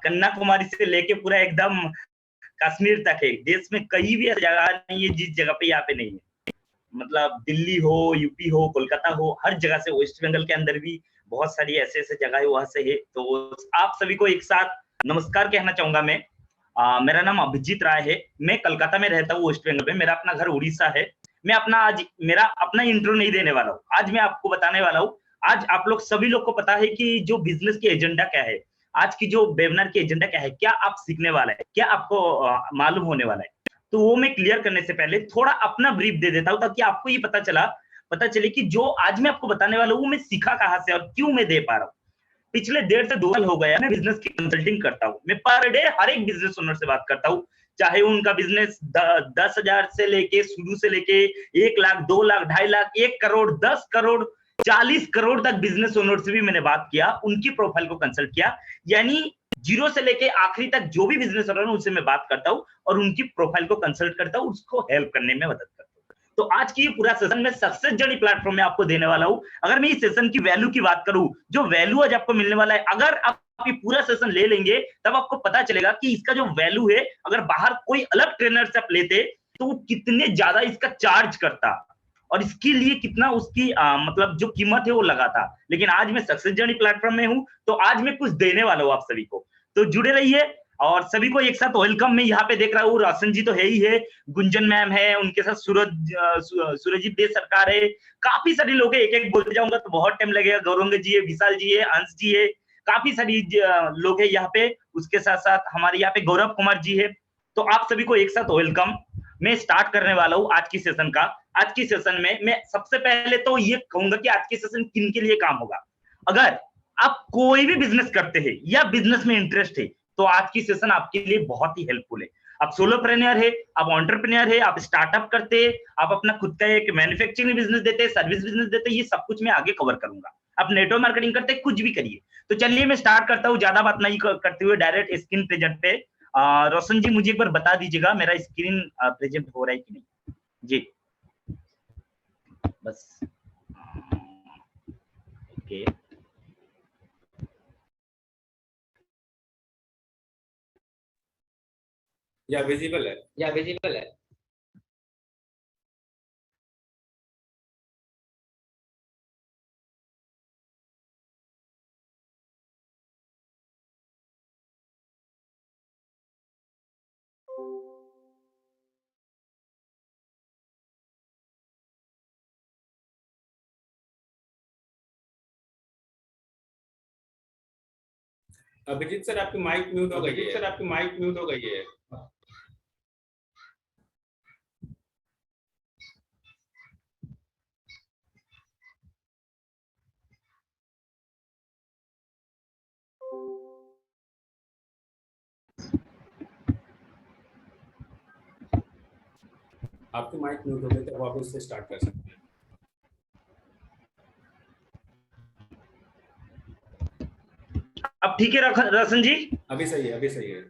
कन्याकुमारी से लेके पूरा एकदम कश्मीर तक है। देश में कहीं भी जगह नहीं है जिस जगह पे यहाँ पे नहीं है। मतलब दिल्ली हो, यूपी हो, कोलकाता हो, हर जगह से, वेस्ट बंगाल के अंदर भी बहुत सारी ऐसे ऐसे जगह है वहां से है। तो आप सभी को एक साथ नमस्कार कहना चाहूंगा मैं। मेरा नाम अभिजीत राय है। मैं कलकत्ता में रहता हूँ, वेस्ट बंगाल में। मेरा अपना घर उड़ीसा है। मैं अपना आज मेरा अपना इंट्रो नहीं देने वाला हूँ। आज मैं आपको बताने वाला हूँ, आज आप लोग सभी लोग को पता है कि जो बिजनेस की एजेंडा क्या है, आज की जो वेबिनार की एजेंडा क्या है, क्या आप सीखने वाला है, क्या आपको मालूम होने वाला है। तो वो मैं क्लियर करने से पहले थोड़ा अपना ब्रीफ दे देता हूँ, ताकि आपको ये पता चले कि जो आज मैं आपको बताने वाला हूँ मैं सीखा कहाँ से और क्यों मैं दे पा रहा हूँ। पिछले 1.5 से 2 साल हो गया मैं बिजनेस की कंसल्टिंग करता हूँ। मैं पर डे हर एक बिजनेस ओनर से बात करता हूँ, चाहे उनका बिजनेस 10,000 से लेके शुरू से लेके 1 लाख, 2 लाख, 2.5 लाख, 1 करोड़, 10 करोड़, 40 करोड़ तक बिजनेस ओनर से भी मैंने बात किया, उनकी प्रोफाइल को कंसल्ट किया। यानी जीरो से लेके आखिरी तक जो भी बिजनेस ओनर है उनसे मैं बात करता हूँ और उनकी प्रोफाइल को कंसल्ट करता हूँ, उसको हेल्प करने में मदद करता हूँ। तो आज की ये पूरा सेशन मैं सक्सेस जर्नी प्लेटफॉर्म में आपको देने वाला हूँ। अगर मैं इस सेशन की वैल्यू की बात करूं, जो वैल्यू आज आपको मिलने वाला है, अगर आप ये पूरा सेशन ले लेंगे तब आपको पता चलेगा कि इसका जो वैल्यू है, अगर बाहर कोई अलग ट्रेनर से आप लेते तो वो कितने ज्यादा इसका चार्ज करता और इसके लिए कितना उसकी मतलब जो कीमत है वो लगाता। लेकिन आज मैं सक्सेस जर्नी प्लेटफॉर्म में हूं, तो आज मैं कुछ देने वाला हूं आप सभी को। तो जुड़े रहिए और सभी को एक साथ वेलकम। मैं यहाँ पे देख रहा हूँ रोशन जी तो है ही है, गुंजन मैम है, उनके साथ सूरजीत दे सरकार है, काफी सारे लोग है। एक एक बोलते जाऊंगा तो बहुत टाइम लगेगा। गौरंग जी है, विशाल जी है, अंश जी है, काफी सारी लोग है यहाँ पे। उसके साथ साथ हमारे यहाँ पे गौरव कुमार जी है। तो आप सभी को एक साथ वेलकम। मैं स्टार्ट करने वाला हूँ आज की सेशन का। आज की सेशन में मैं सबसे पहले तो ये कहूंगा कि आज की सेशन किन के लिए काम होगा। अगर आप कोई भी बिजनेस करते हैं या बिजनेस में इंटरेस्ट है तो आज की सेशन आपके लिए बहुत ही हेल्पफुल है। आप सोलोप्रेन्योर है, आप एंटरप्रेन्योर है, आप स्टार्टअप करते हैं, आप अपना खुद का एक मैन्युफैक्चरिंग बिजनेस देते हैं, सर्विस बिजनेस देते हैं, ये सब कुछ मैं आगे कवर करूंगा। आप नेटवर्क मार्केटिंग करते हैं, कुछ भी करिए। तो चलिए मैं स्टार्ट करता हूँ, ज्यादा बात नहीं करते हुए डायरेक्ट स्क्रीन प्रेजेंट पे। रोशन जी मुझे एक बार बता दीजिएगा मेरा स्क्रीन प्रेजेंट हो रहा है कि नहीं जी। बस ओके। या विजिबल है, या विजिबल है। अभिजीत सर आपकी माइक म्यूट हो गई है। सर आपकी माइक म्यूट हो गई है। आपकी माइक म्यूट हो गई तो वापस से स्टार्ट कर सकते हैं। अब ठीक है रोशन जी? अभी सही है, अभी सही है।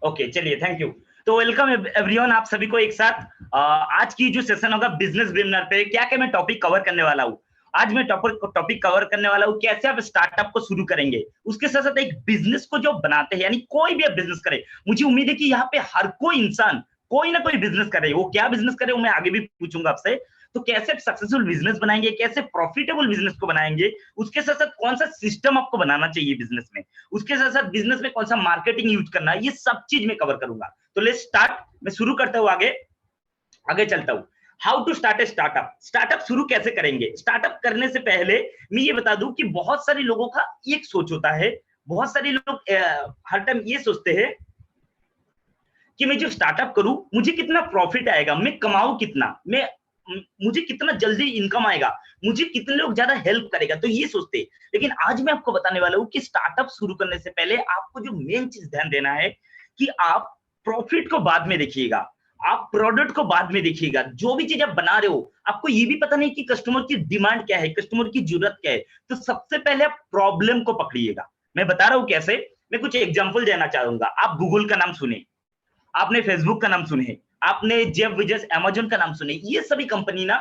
ओके चलिए, थैंक यू। तो वेलकम एवरीवन, आप सभी को एक साथ आज की जो सेशन होगा बिजनेस वेबिनार पे क्या क्या मैं टॉपिक कवर करने वाला हूँ। आज मैं टॉपिक कवर करने वाला हूँ कैसे आप स्टार्टअप को शुरू करेंगे, उसके साथ साथ एक बिजनेस को जो बनाते हैं, यानी कोई भी आप बिजनेस करे। मुझे उम्मीद है कि यहाँ पे हर कोई इंसान कोई ना कोई बिजनेस करे, वो क्या बिजनेस करे वो मैं आगे भी पूछूंगा आपसे। तो कैसे सक्सेसफुल बिजनेस बनाएंगे, कैसे प्रॉफिटेबल बिजनेस को बनाएंगे, उसके साथ साथ कौन सा सिस्टम आपको बनाना चाहिए बिजनेस में, उसके साथ साथ बिजनेस में कौन सा मार्केटिंग यूज करना है, ये सब चीज मैं कवर करूंगा। तो लेट्स स्टार्ट। मैं शुरू करता हूँ, आगे चलता हूँ। How to start a startup, startup शुरू कैसे करेंगे। स्टार्टअप करने से पहले मैं ये बता दूं कि बहुत सारे लोगों का एक सोच होता है, बहुत सारे लोग हर टाइम ये सोचते हैं कि मैं जो स्टार्टअप करूं मुझे कितना प्रॉफिट आएगा, मैं कमाऊं कितना, मुझे कितना जल्दी इनकम आएगा, मुझे कितने लोग ज्यादा हेल्प करेगा, तो ये सोचते हैं। लेकिन आज मैं आपको बताने वाला हूं कि स्टार्टअप शुरू करने से पहले आपको जो मेन चीज ध्यान देना है कि आप प्रॉफिट को बाद में देखिएगा, आप प्रोडक्ट को बाद में देखिएगा। जो भी चीज आप बना रहे हो आपको ये भी पता नहीं कि कस्टमर की डिमांड क्या है, कस्टमर की जरूरत क्या है। तो सबसे पहले आप प्रॉब्लम को पकड़िएगा। मैं बता रहा हूं कैसे। मैं कुछ एग्जांपल देना चाहूंगा। आप गूगल का नाम सुने, आपने फेसबुक का नाम सुने, आपने जेफ बेजोस अमेज़न का नाम सुने। ये सभी कंपनी ना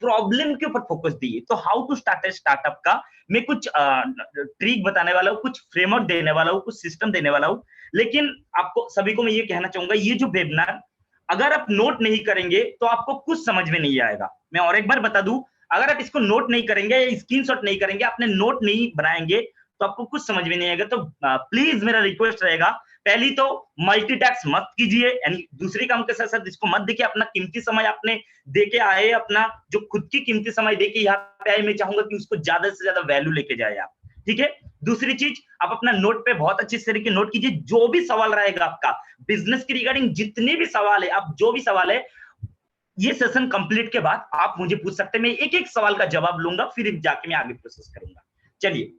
प्रॉब्लम के ऊपर फोकस दिए। तो how to start a startup का मैं कुछ ट्रिक बताने वाला हूँ, कुछ फ्रेमवर्क देने वाला हूँ, कुछ सिस्टम देने वाला हूँ। लेकिन आपको सभी को मैं ये कहना चाहूंगा, ये जो वेबिनार अगर आप नोट नहीं करेंगे तो आपको कुछ समझ में नहीं आएगा। मैं और एक बार बता दूं, अगर आप इसको नोट नहीं करेंगे या स्क्रीनशॉट नहीं करेंगे, अपने नोट नहीं बनाएंगे तो आपको कुछ समझ में नहीं आएगा। तो प्लीज मेरा रिक्वेस्ट रहेगा, पहली तो मल्टीटास्क मत कीजिए, यानी दूसरे काम के साथ साथ इसको मत देखिए। अपना कीमती समय आपने देके आए, अपना जो खुद की कीमती समय देके यहाँ पे आए, मैं चाहूंगा कि उसको ज्यादा से ज्यादा वैल्यू लेके जाए आप, ठीक है। दूसरी चीज, आप अपना नोट पे बहुत अच्छे तरीके नोट कीजिए। जो भी सवाल रहेगा आपका बिजनेस के रिगार्डिंग, जितने भी सवाल है, आप जो भी सवाल है, ये सेशन कंप्लीट के बाद आप मुझे पूछ सकते हैं। मैं एक एक सवाल का जवाब लूंगा, फिर जाके मैं आगे प्रोसेस करूंगा। चलिए,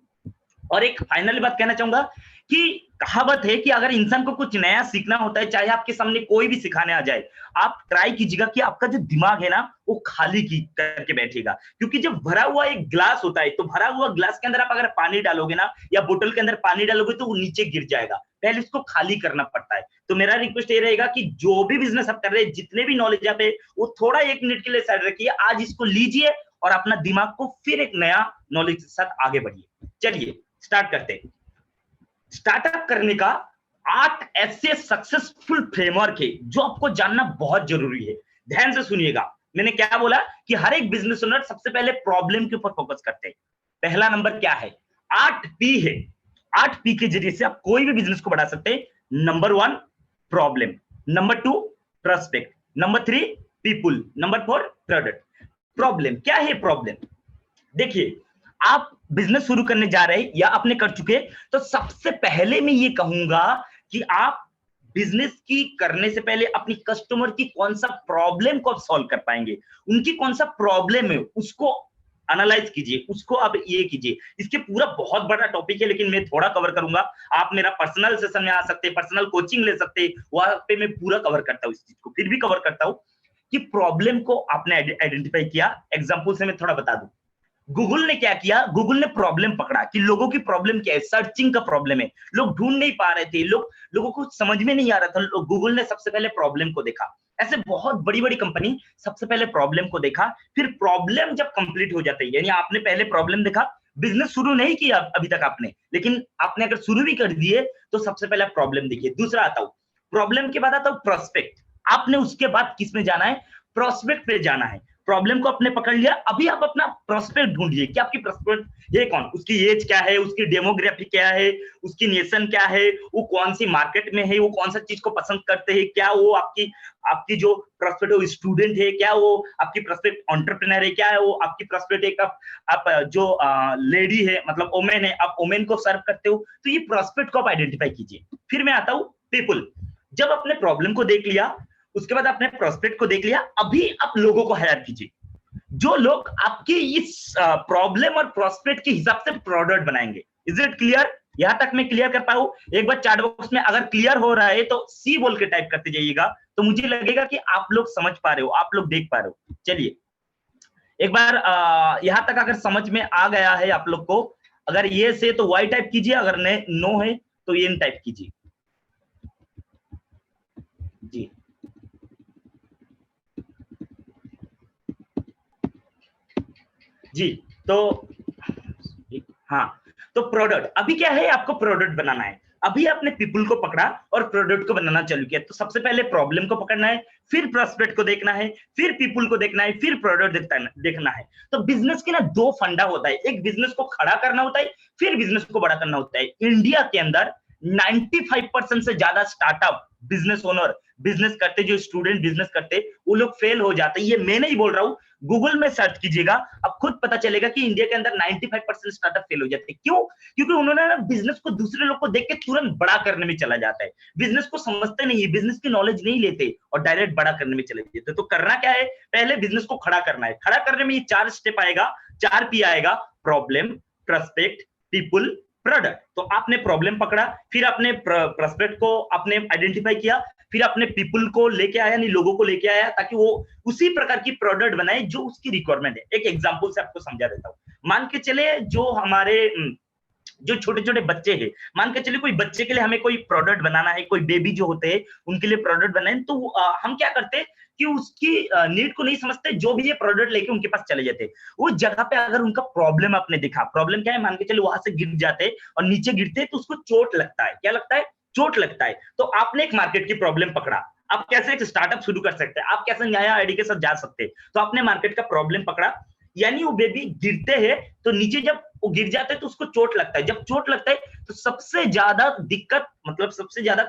और एक फाइनल बात कहना चाहूंगा कि कहावत है कि अगर इंसान को कुछ नया सीखना होता है, चाहे आपके सामने कोई भी सिखाने आ जाए, आप ट्राई कीजिएगा कि आपका जो दिमाग है ना वो खाली करके बैठेगा। क्योंकि जब भरा हुआ एक ग्लास होता है, तो भरा हुआ ग्लास के अंदर आप अगर पानी डालोगे ना, या बोतल के अंदर पानी डालोगे, तो वो नीचे गिर जाएगा। पहले इसको खाली करना पड़ता है। तो मेरा रिक्वेस्ट ये रहेगा कि जो भी बिजनेस आप कर रहे हैं, जितने भी नॉलेज आप है, वो थोड़ा 1 मिनट के लिए साइड रखिए। आज इसको लीजिए और अपना दिमाग को फिर एक नया नॉलेज के साथ आगे बढ़िए। चलिए स्टार्ट करते हैं। स्टार्टअप करने का 8 ऐसे सक्सेसफुल फ्रेमवर्क है जो आपको जानना बहुत जरूरी है। ध्यान से सुनिएगा, मैंने क्या बोला कि हर एक बिजनेस ओनर सबसे पहले प्रॉब्लम के ऊपर फोकस करते हैं। पहला नंबर क्या है? 8 पी है। 8 पी के जरिए से आप कोई भी बिजनेस को बढ़ा सकते हैं। Number 1 problem, number 2 prospect, number 3 people, number 4 product. Problem क्या है? प्रॉब्लम देखिए, आप बिजनेस शुरू करने जा रहे हैं या आपने कर चुके, तो सबसे पहले मैं ये कहूंगा कि आप बिजनेस की करने से पहले अपनी कस्टमर की कौन सा प्रॉब्लम को आप सॉल्व कर पाएंगे, उनकी कौन सा प्रॉब्लम है उसको एनालाइज कीजिए, उसको आप ये कीजिए। इसके पूरा बहुत बड़ा टॉपिक है, लेकिन मैं थोड़ा कवर करूंगा। आप मेरा पर्सनल सेशन में आ सकते हैं, पर्सनल कोचिंग ले सकते हैं, वहां पे मैं पूरा कवर करता हूँ इस चीज को। फिर भी कवर करता हूँ कि प्रॉब्लम को आपने आइडेंटिफाई किया। एग्जाम्पल से मैं थोड़ा बता दूं, गूगल ने क्या किया? गूगल ने प्रॉब्लम पकड़ा कि लोगों की प्रॉब्लम क्या है। सर्चिंग का प्रॉब्लम है, लोग ढूंढ नहीं पा रहे थे, लोगों को समझ में नहीं आ रहा था। गूगल ने सबसे पहले प्रॉब्लम को देखा। ऐसे बहुत बड़ी बड़ी कंपनी सबसे पहले प्रॉब्लम को देखा, फिर प्रॉब्लम जब कंप्लीट हो जाती है, यानी आपने पहले प्रॉब्लम देखा, बिजनेस शुरू नहीं किया अभी तक आपने, लेकिन आपने अगर शुरू भी कर दिए तो सबसे पहले प्रॉब्लम देखिए। दूसरा आता हूं, प्रॉब्लम के बाद आता हूं प्रोस्पेक्ट। आपने उसके बाद किस में जाना है? प्रोस्पेक्ट पे जाना है। प्रॉब्लम को आपने पकड़ लिया, अभी आप अपना प्रोस्पेक्ट ढूंढिए कि आपकी प्रोस्पेक्ट ये कौन, उसकी एज क्या है, उसकी डेमोग्राफी क्या है, उसकी नेशन क्या है, वो कौन सी मार्केट में है, वो कौन सा चीज को पसंद करते हैं, क्या वो आपकी जो प्रोस्पेक्ट है वो स्टूडेंट है, क्या वो आपकी प्रोस्पेक्ट एंटरप्रेन्योर है, क्या है वो आपकी प्रोस्पेक्ट एक आप जो लेडी है, मतलब वोमेन है, आप वोमेन को सर्व करते हो। तो ये प्रोस्पेक्ट को आप आइडेंटिफाई कीजिए। फिर मैं आता हूं पीपुल। जब आपने प्रॉब्लम को देख लिया, उसके बाद आपने प्रोस्पेक्ट को देख लिया, अभी आप लोगों को हायर कीजिए, जो लोग आपकी इस प्रॉब्लम और प्रोस्पेक्ट के हिसाब से प्रोडक्ट बनाएंगे। Is it clear? यहां तक मैं क्लियर कर पाऊं? एक बार चैट बॉक्स में अगर क्लियर हो रहा है तो सी बोल के टाइप करते जाइएगा, तो मुझे लगेगा कि आप लोग समझ पा रहे हो, आप लोग देख पा रहे हो। चलिए एक बार यहां तक अगर समझ में आ गया है आप लोग को, अगर ये से तो वाई टाइप कीजिए, अगर नो है तो ये टाइप कीजिए जी। जी तो हाँ, तो प्रोडक्ट अभी क्या है, आपको प्रोडक्ट बनाना है। अभी आपने पीपल को पकड़ा और प्रोडक्ट को बनाना चालू किया, तो सबसे पहले प्रॉब्लम को पकड़ना है, फिर प्रोस्पेक्ट को देखना है, फिर पीपल को देखना है, फिर प्रोडक्ट देखना है। तो बिजनेस के ना 2 फंडा होता है, एक बिजनेस को खड़ा करना होता है, फिर बिजनेस को बड़ा करना होता है। इंडिया के अंदर 95% से ज्यादा स्टार्टअप बिजनेस ओनर बिजनेस करते, जो स्टूडेंट बिजनेस करते, वो लोग फेल हो जाते हैं। ये मैं नहीं बोल रहा हूं, गूगल में सर्च कीजिएगा, अब खुद पता चलेगा कि इंडिया के अंदर 95% स्टार्टअप फेल हो जाते हैं। क्यों? क्योंकि उन्होंने ना बिजनेस को दूसरे लोग को देख के तुरंत बड़ा करने में चला जाता है, बिजनेस को समझते नहीं है, बिजनेस की नॉलेज नहीं लेते और डायरेक्ट बड़ा करने में चले जाते। तो करना क्या है? पहले बिजनेस को खड़ा करना है। खड़ा करने में ये 4 स्टेप आएगा, 4 पी आएगा, प्रॉब्लम, प्रोस्पेक्ट, पीपल, प्रोडक्ट। तो आपने प्रॉब्लम पकड़ा, फिर आपने प्रोस्पेक्ट को आपने आइडेंटिफाई किया, फिर अपने पीपल को लेके आया, यानी लोगों को लेके आया, ताकि वो उसी प्रकार की प्रोडक्ट बनाए जो उसकी रिक्वायरमेंट है। एक एग्जांपल से आपको समझा देता हूं। मान के चले जो हमारे जो छोटे छोटे बच्चे हैं, मान के चले कोई बच्चे के लिए हमें कोई प्रोडक्ट बनाना है, कोई बेबी जो होते हैं उनके लिए प्रोडक्ट बनाए, तो हम क्या करते हैं कि उसकी नीड को नहीं समझते, जो भी ये प्रोडक्ट लेके उनके पास चले जाते। वो जगह पे अगर उनका प्रॉब्लम आपने देखा, प्रॉब्लम क्या है, मान के चलो वहां से गिर जाते और नीचे गिरते तो उसको चोट लगता है। क्या लगता है? चोट लगता है। तो आपने एक मार्केट की प्रॉब्लम पकड़ा, आप कैसे एक स्टार्टअप शुरू कर सकते हैं, आप कैसे नया आईडी के साथ जा सकते हैं। तो आपने मार्केट का प्रॉब्लम पकड़ा, यानी वो बेबी गिरते हैं तो नीचे जब वो गिर जाते हैं तो उसको चोट लगता है। जब चोट लगता है तो सबसे ज्यादा दिक्कत, मतलब सबसे ज्यादा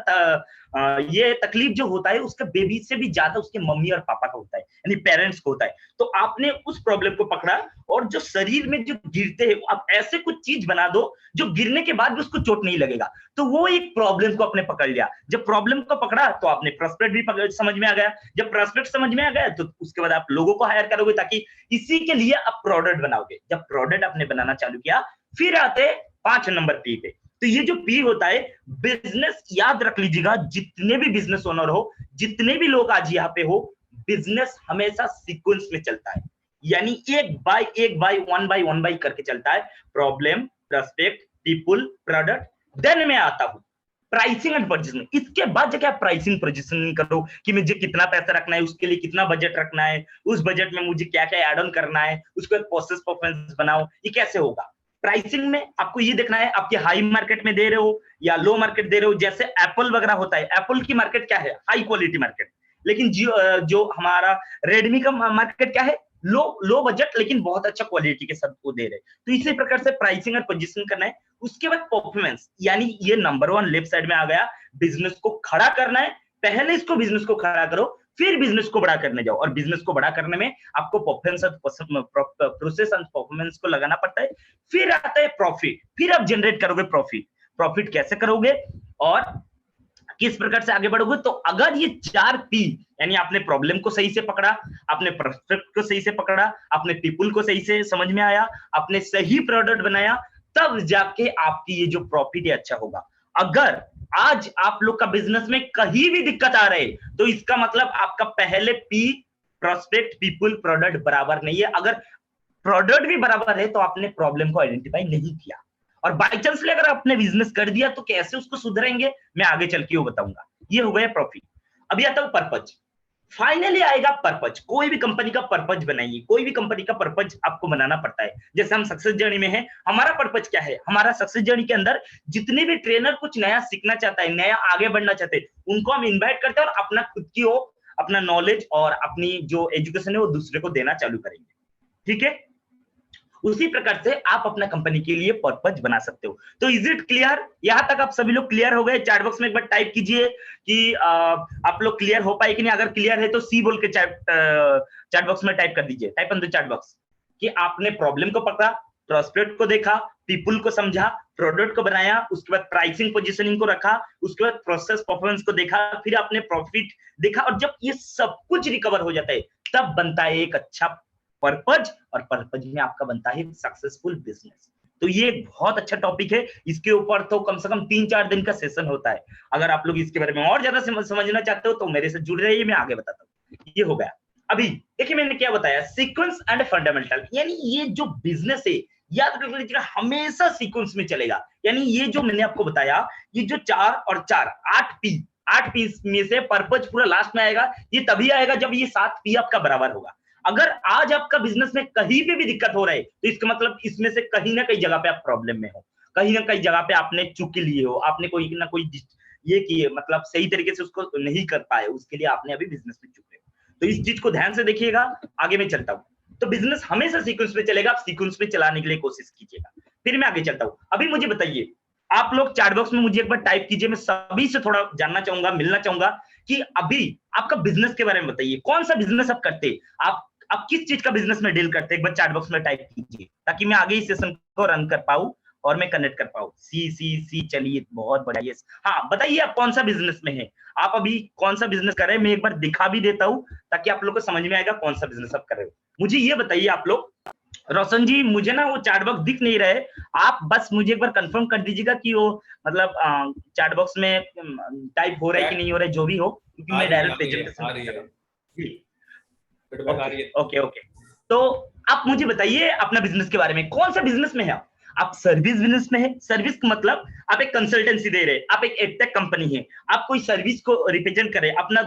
ये तकलीफ जो होता है उसके बेबी से भी ज्यादा उसके मम्मी और पापा का होता है, यानी पेरेंट्स को होता है। तो आपने उस प्रॉब्लम को पकड़ा और जो शरीर में जो गिरते हैं आप ऐसे कुछ चीज बना दो जो गिरने के बाद भी उसको चोट नहीं लगेगा। तो वो एक प्रॉब्लम को आपने पकड़ लिया। जब प्रॉब्लम को पकड़ा तो आपने प्रोस्पेक्ट भी समझ में आ गया। जब प्रोस्पेक्ट समझ में आ गया तो उसके बाद आप लोगों को हायर करोगे ताकि इसी के लिए आप प्रोडक्ट बनाओगे। जब प्रोडक्ट आपने बनाना चालू किया, फिर आते 5 नंबर पी पे। तो ये जो पी होता है बिजनेस, याद रख लीजिएगा, जितने भी बिजनेस ओनर हो, जितने भी लोग आज यहाँ पे हो, बिजनेस हमेशा सीक्वेंस में चलता है, यानी एक बाय वन बाय करके चलता है। Problem, prospect, people, product, then मैं आता हूं प्राइसिंग एंड पोजीशनिंग। इसके बाद जाके आप प्राइसिंग पोजीशनिंग करो कि मुझे कितना पैसा रखना है, उसके लिए कितना बजट रखना है, उस बजट में मुझे क्या क्या एड ऑन करना है, उसके बाद प्रोसेस परफॉर्मेंस बनाओ। ये कैसे होगा? प्राइसिंग में आपको ये देखना है आपके हाई मार्केट में दे रहे हो या लो मार्केट दे रहे हो। जैसे एप्पल वगैरह होता है, एप्पल की मार्केट क्या है? High quality market. लेकिन जो हमारा रेडमी का मार्केट क्या है? लो बजट लेकिन बहुत अच्छा क्वालिटी के साथ वो दे रहे। तो इसी प्रकार से प्राइसिंग और पोजीशन करना है। उसके बाद परफॉर्मेंस, यानी ये नंबर 1 लेफ्ट साइड में आ गया। बिजनेस को खड़ा करना है, पहले इसको बिजनेस को खड़ा करो, फिर बिजनेस को बड़ा करने जाओ। और बिजनेस को बड़ा करने में आपको प्रोसेस एंड परफॉर्मेंस को लगाना पड़ता है। फिर आता है प्रॉफिट, फिर आप जनरेट करोगे प्रॉफिट। प्रॉफिट कैसे करोगे और किस प्रकार से आगे बढ़ोगे? तो अगर ये 4 पी, यानी आपने प्रॉब्लम को सही से पकड़ा, आपने प्रोस्पेक्ट को सही से पकड़ा, आपने पीपुल को सही से समझ में आया, आपने सही प्रोडक्ट बनाया, तब जाके आपकी ये जो प्रॉफिट है अच्छा होगा। अगर आज आप लोग का बिजनेस में कहीं भी दिक्कत आ रहे तो इसका मतलब आपका पहले पी, प्रोस्पेक्ट, पीपुल, प्रोडक्ट बराबर नहीं है। अगर प्रोडक्ट भी बराबर है तो आपने प्रॉब्लम को आइडेंटिफाई नहीं किया। और बाय चांस अगर आपने बिजनेस कर दिया तो कैसे उसको सुधरेंगे मैं आगे चल के वो बताऊंगा। ये हो गया प्रॉफिट। अभी आता हूं पर्पज। फाइनली आएगा पर्पज। कोई भी कंपनी का पर्पज बनाइए, कोई भी कंपनी का पर्पज आपको बनाना पड़ता है। जैसे हम सक्सेस जर्नी में है, हमारा पर्पज क्या है? हमारा सक्सेस जर्नी के अंदर जितने भी ट्रेनर कुछ नया सीखना चाहता है, नया आगे बढ़ना चाहते हैं, उनको हम इन्वाइट करते हैं और अपना खुद की अपना नॉलेज और अपनी जो एजुकेशन है वो दूसरे को देना चालू करेंगे। ठीक है, उसी प्रकार से आप अपना कंपनी के लिए पर्पज बना सकते हो। तो इज इट क्लियर? यहां तक आप सभी लोग क्लियर हो गए? चैट बॉक्स में एक बार टाइप कीजिए कि आप लोग क्लियर हो पाए कि नहीं। अगर क्लियर है तो सी बोल के चैट बॉक्स में टाइप कर दीजिए। Type on the chat box कि आपने प्रॉब्लम को पकड़ा, प्रोस्पेक्ट को देखा, पीपुल को समझा, प्रोडक्ट को बनाया, उसके बाद प्राइसिंग पोजीशनिंग को रखा, उसके बाद प्रोसेस परफॉर्मेंस को देखा, फिर आपने प्रॉफिट देखा। और जब ये सब कुछ रिकवर हो जाता है तब बनता है एक अच्छा पर्पज, और पर्पज में आपका बनता है सक्सेसफुल बिजनेस। तो ये एक बहुत अच्छा टॉपिक है। इसके ऊपर तो कम से कम 3-4 दिन का सेशन होता है। अगर आप लोग इसके बारे में और ज्यादा समझना चाहते हो तो मेरे से जुड़ रहिए, मैं आगे बताता हूँ। ये हो गया। अभी देखिए मैंने क्या बताया, सीक्वेंस एंड फंडामेंटल। यानी ये जो बिजनेस है, याद रख लीजिएगा, हमेशा सीक्वेंस में चलेगा। यानी ये जो मैंने आपको बताया, ये जो 4 और 4 8 पी में से पर्पज पूरा लास्ट में आएगा। ये तभी आएगा जब ये 7 पी आपका बराबर होगा। अगर आज आपका बिजनेस में कहीं पे भी दिक्कत हो रहा है तो इसका मतलब इसमें से कहीं ना कहीं जगह पे आप प्रॉब्लम में हो, कहीं ना कहीं जगह पे आपने चूक लिए हो, आपने कोई ना कोई ये किए, मतलब सही तरीके से उसको नहीं कर पाए, उसके लिए आपने अभी बिजनेस में चूके। तो इस चीज को ध्यान से देखिएगा। आगे मैं चलता हूँ। तो बिजनेस हमेशा सीक्वेंस में चलेगा, आप सीक्वेंस में चलाने के लिए कोशिश कीजिएगा। फिर मैं आगे चलता हूँ। अभी मुझे बताइए, आप लोग चैट बॉक्स में मुझे एक बार टाइप कीजिए। मैं सभी से थोड़ा जानना चाहूंगा, मिलना चाहूंगा कि अभी आपका बिजनेस के बारे में बताइए। कौन सा बिजनेस आप करते, आप किस चीज का बिजनेस में डील करते हैं? एक बार चैट बॉक्स में टाइप कीजिए ताकि मैं आगे इस सेशन को रन कर पाऊं और मैं कनेक्ट कर पाऊं। सी चलिए, बहुत बढ़िया। यस, हाँ बताइए आप कौन सा बिजनेस में है, आप अभी कौन सा बिजनेस कर रहे हैं। मैं एक बार दिखा भी देता हूं ताकि आप लोग को समझ में आएगा कौन सा बिजनेस आप कर रहे हो। मुझे ये बताइए आप लोग, रोशन जी, मुझे ना वो चैट बॉक्स दिख नहीं रहे, आप बस मुझे एक बार कंफर्म कर दीजिएगा कि वो मतलब चैट बॉक्स में टाइप हो रहा है कि नहीं हो रहा है, जो भी हो, क्योंकि मैं डायरेक्ट प्रेजेंटेशन कर रहा हूं। ओके, तो आप मुझे बताइए अपना बिजनेस के बारे में, कौन सा बिजनेस में है आप? आप सर्विस बिजनेस में है, सर्विस का मतलब आप एक कंसल्टेंसी दे रहे, आप एक एडटेक कंपनी है, आप कोई सर्विस को रिप्रेजेंट कर रहे, अपना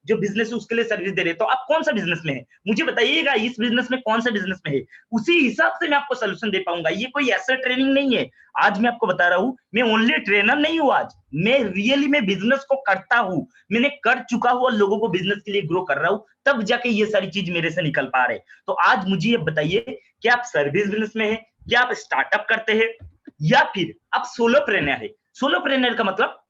जो बिजनेस है उसके लिए सर्विस दे रहे, तो आप कौन सा बिजनेस में है, मुझे बताइएगा इस बिजनेस में कौन सा बिजनेस में है, उसी हिसाब से मैं आपको सोल्यूशन दे पाऊंगा। ये कोई ऐसा ट्रेनिंग नहीं है, आज मैं आपको बता रहा हूं, मैं ओनली ट्रेनर नहीं हूं, आज मैं रियली में बिजनेस को करता हूं, मैंने कर चुका हूं और लोगों को बिजनेस के लिए ग्रो कर रहा हूं, तब जाके ये सारी चीज मेरे से निकल पा रहे। तो आज मुझे ये बताइए कि आप सर्विस बिजनेस में है, क्या आप स्टार्टअप करते हैं, या फिर आप सोलोप्रेन्योर है। सोलोप्रेन्योर का मतलब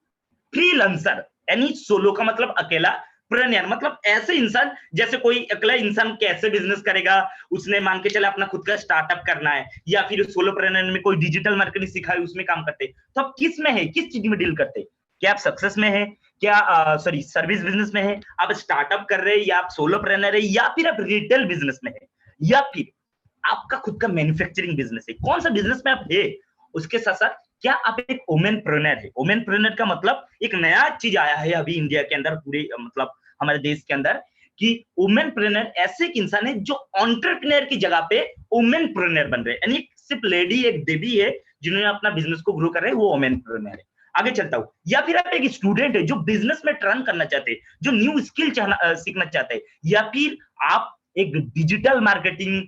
फ्रीलांसर, यानी सोलो का मतलब अकेला, प्रेन्योर मतलब ऐसे इंसान, जैसे कोई अकेला इंसान कैसे बिजनेस करेगा, उसने मान के चले अपना खुद का स्टार्टअप करना है, या फिर सोलोप्रेन्योर में कोई डिजिटल मार्केटिंग सीखा है उसमें काम करते, तो आप किस में है, किस चीज में डील करते, क्या आप सक्सेस में है, क्या सॉरी सर्विस बिजनेस में है, आप स्टार्टअप कर रहे हैं, या आप सोलोप्रेन्योर है, या फिर आप रिटेल बिजनेस में है, या फिर आपका खुद का मैन्युफैक्चरिंग बिजनेस है, कौन सा बिजनेस में आप है। उसके साथ साथ क्या आप एक वुमेनप्रेन्योर है। वुमेनप्रेन्योर का मतलब एक नया चीज आया है अभी इंडिया के अंदर, पूरे मतलब हमारे देश के अंदर, कि वुमेनप्रेन्योर ऐसे एक इंसान है जो एंटरप्रेन्योर की जगह पे वुमेनप्रेन्योर बन रहे हैं, यानी सिर्फ लेडी एक देवी है जिन्होंने अपना बिजनेस को ग्रो कर रहे हैं, वो वुमेनप्रेन्योर है। आगे चलता हूं, या फिर आप एक स्टूडेंट है जो बिजनेस में टर्न करना चाहते हैं, जो न्यू स्किल सीखना चाहते हैं, या फिर आप एक डिजिटल मार्केटिंग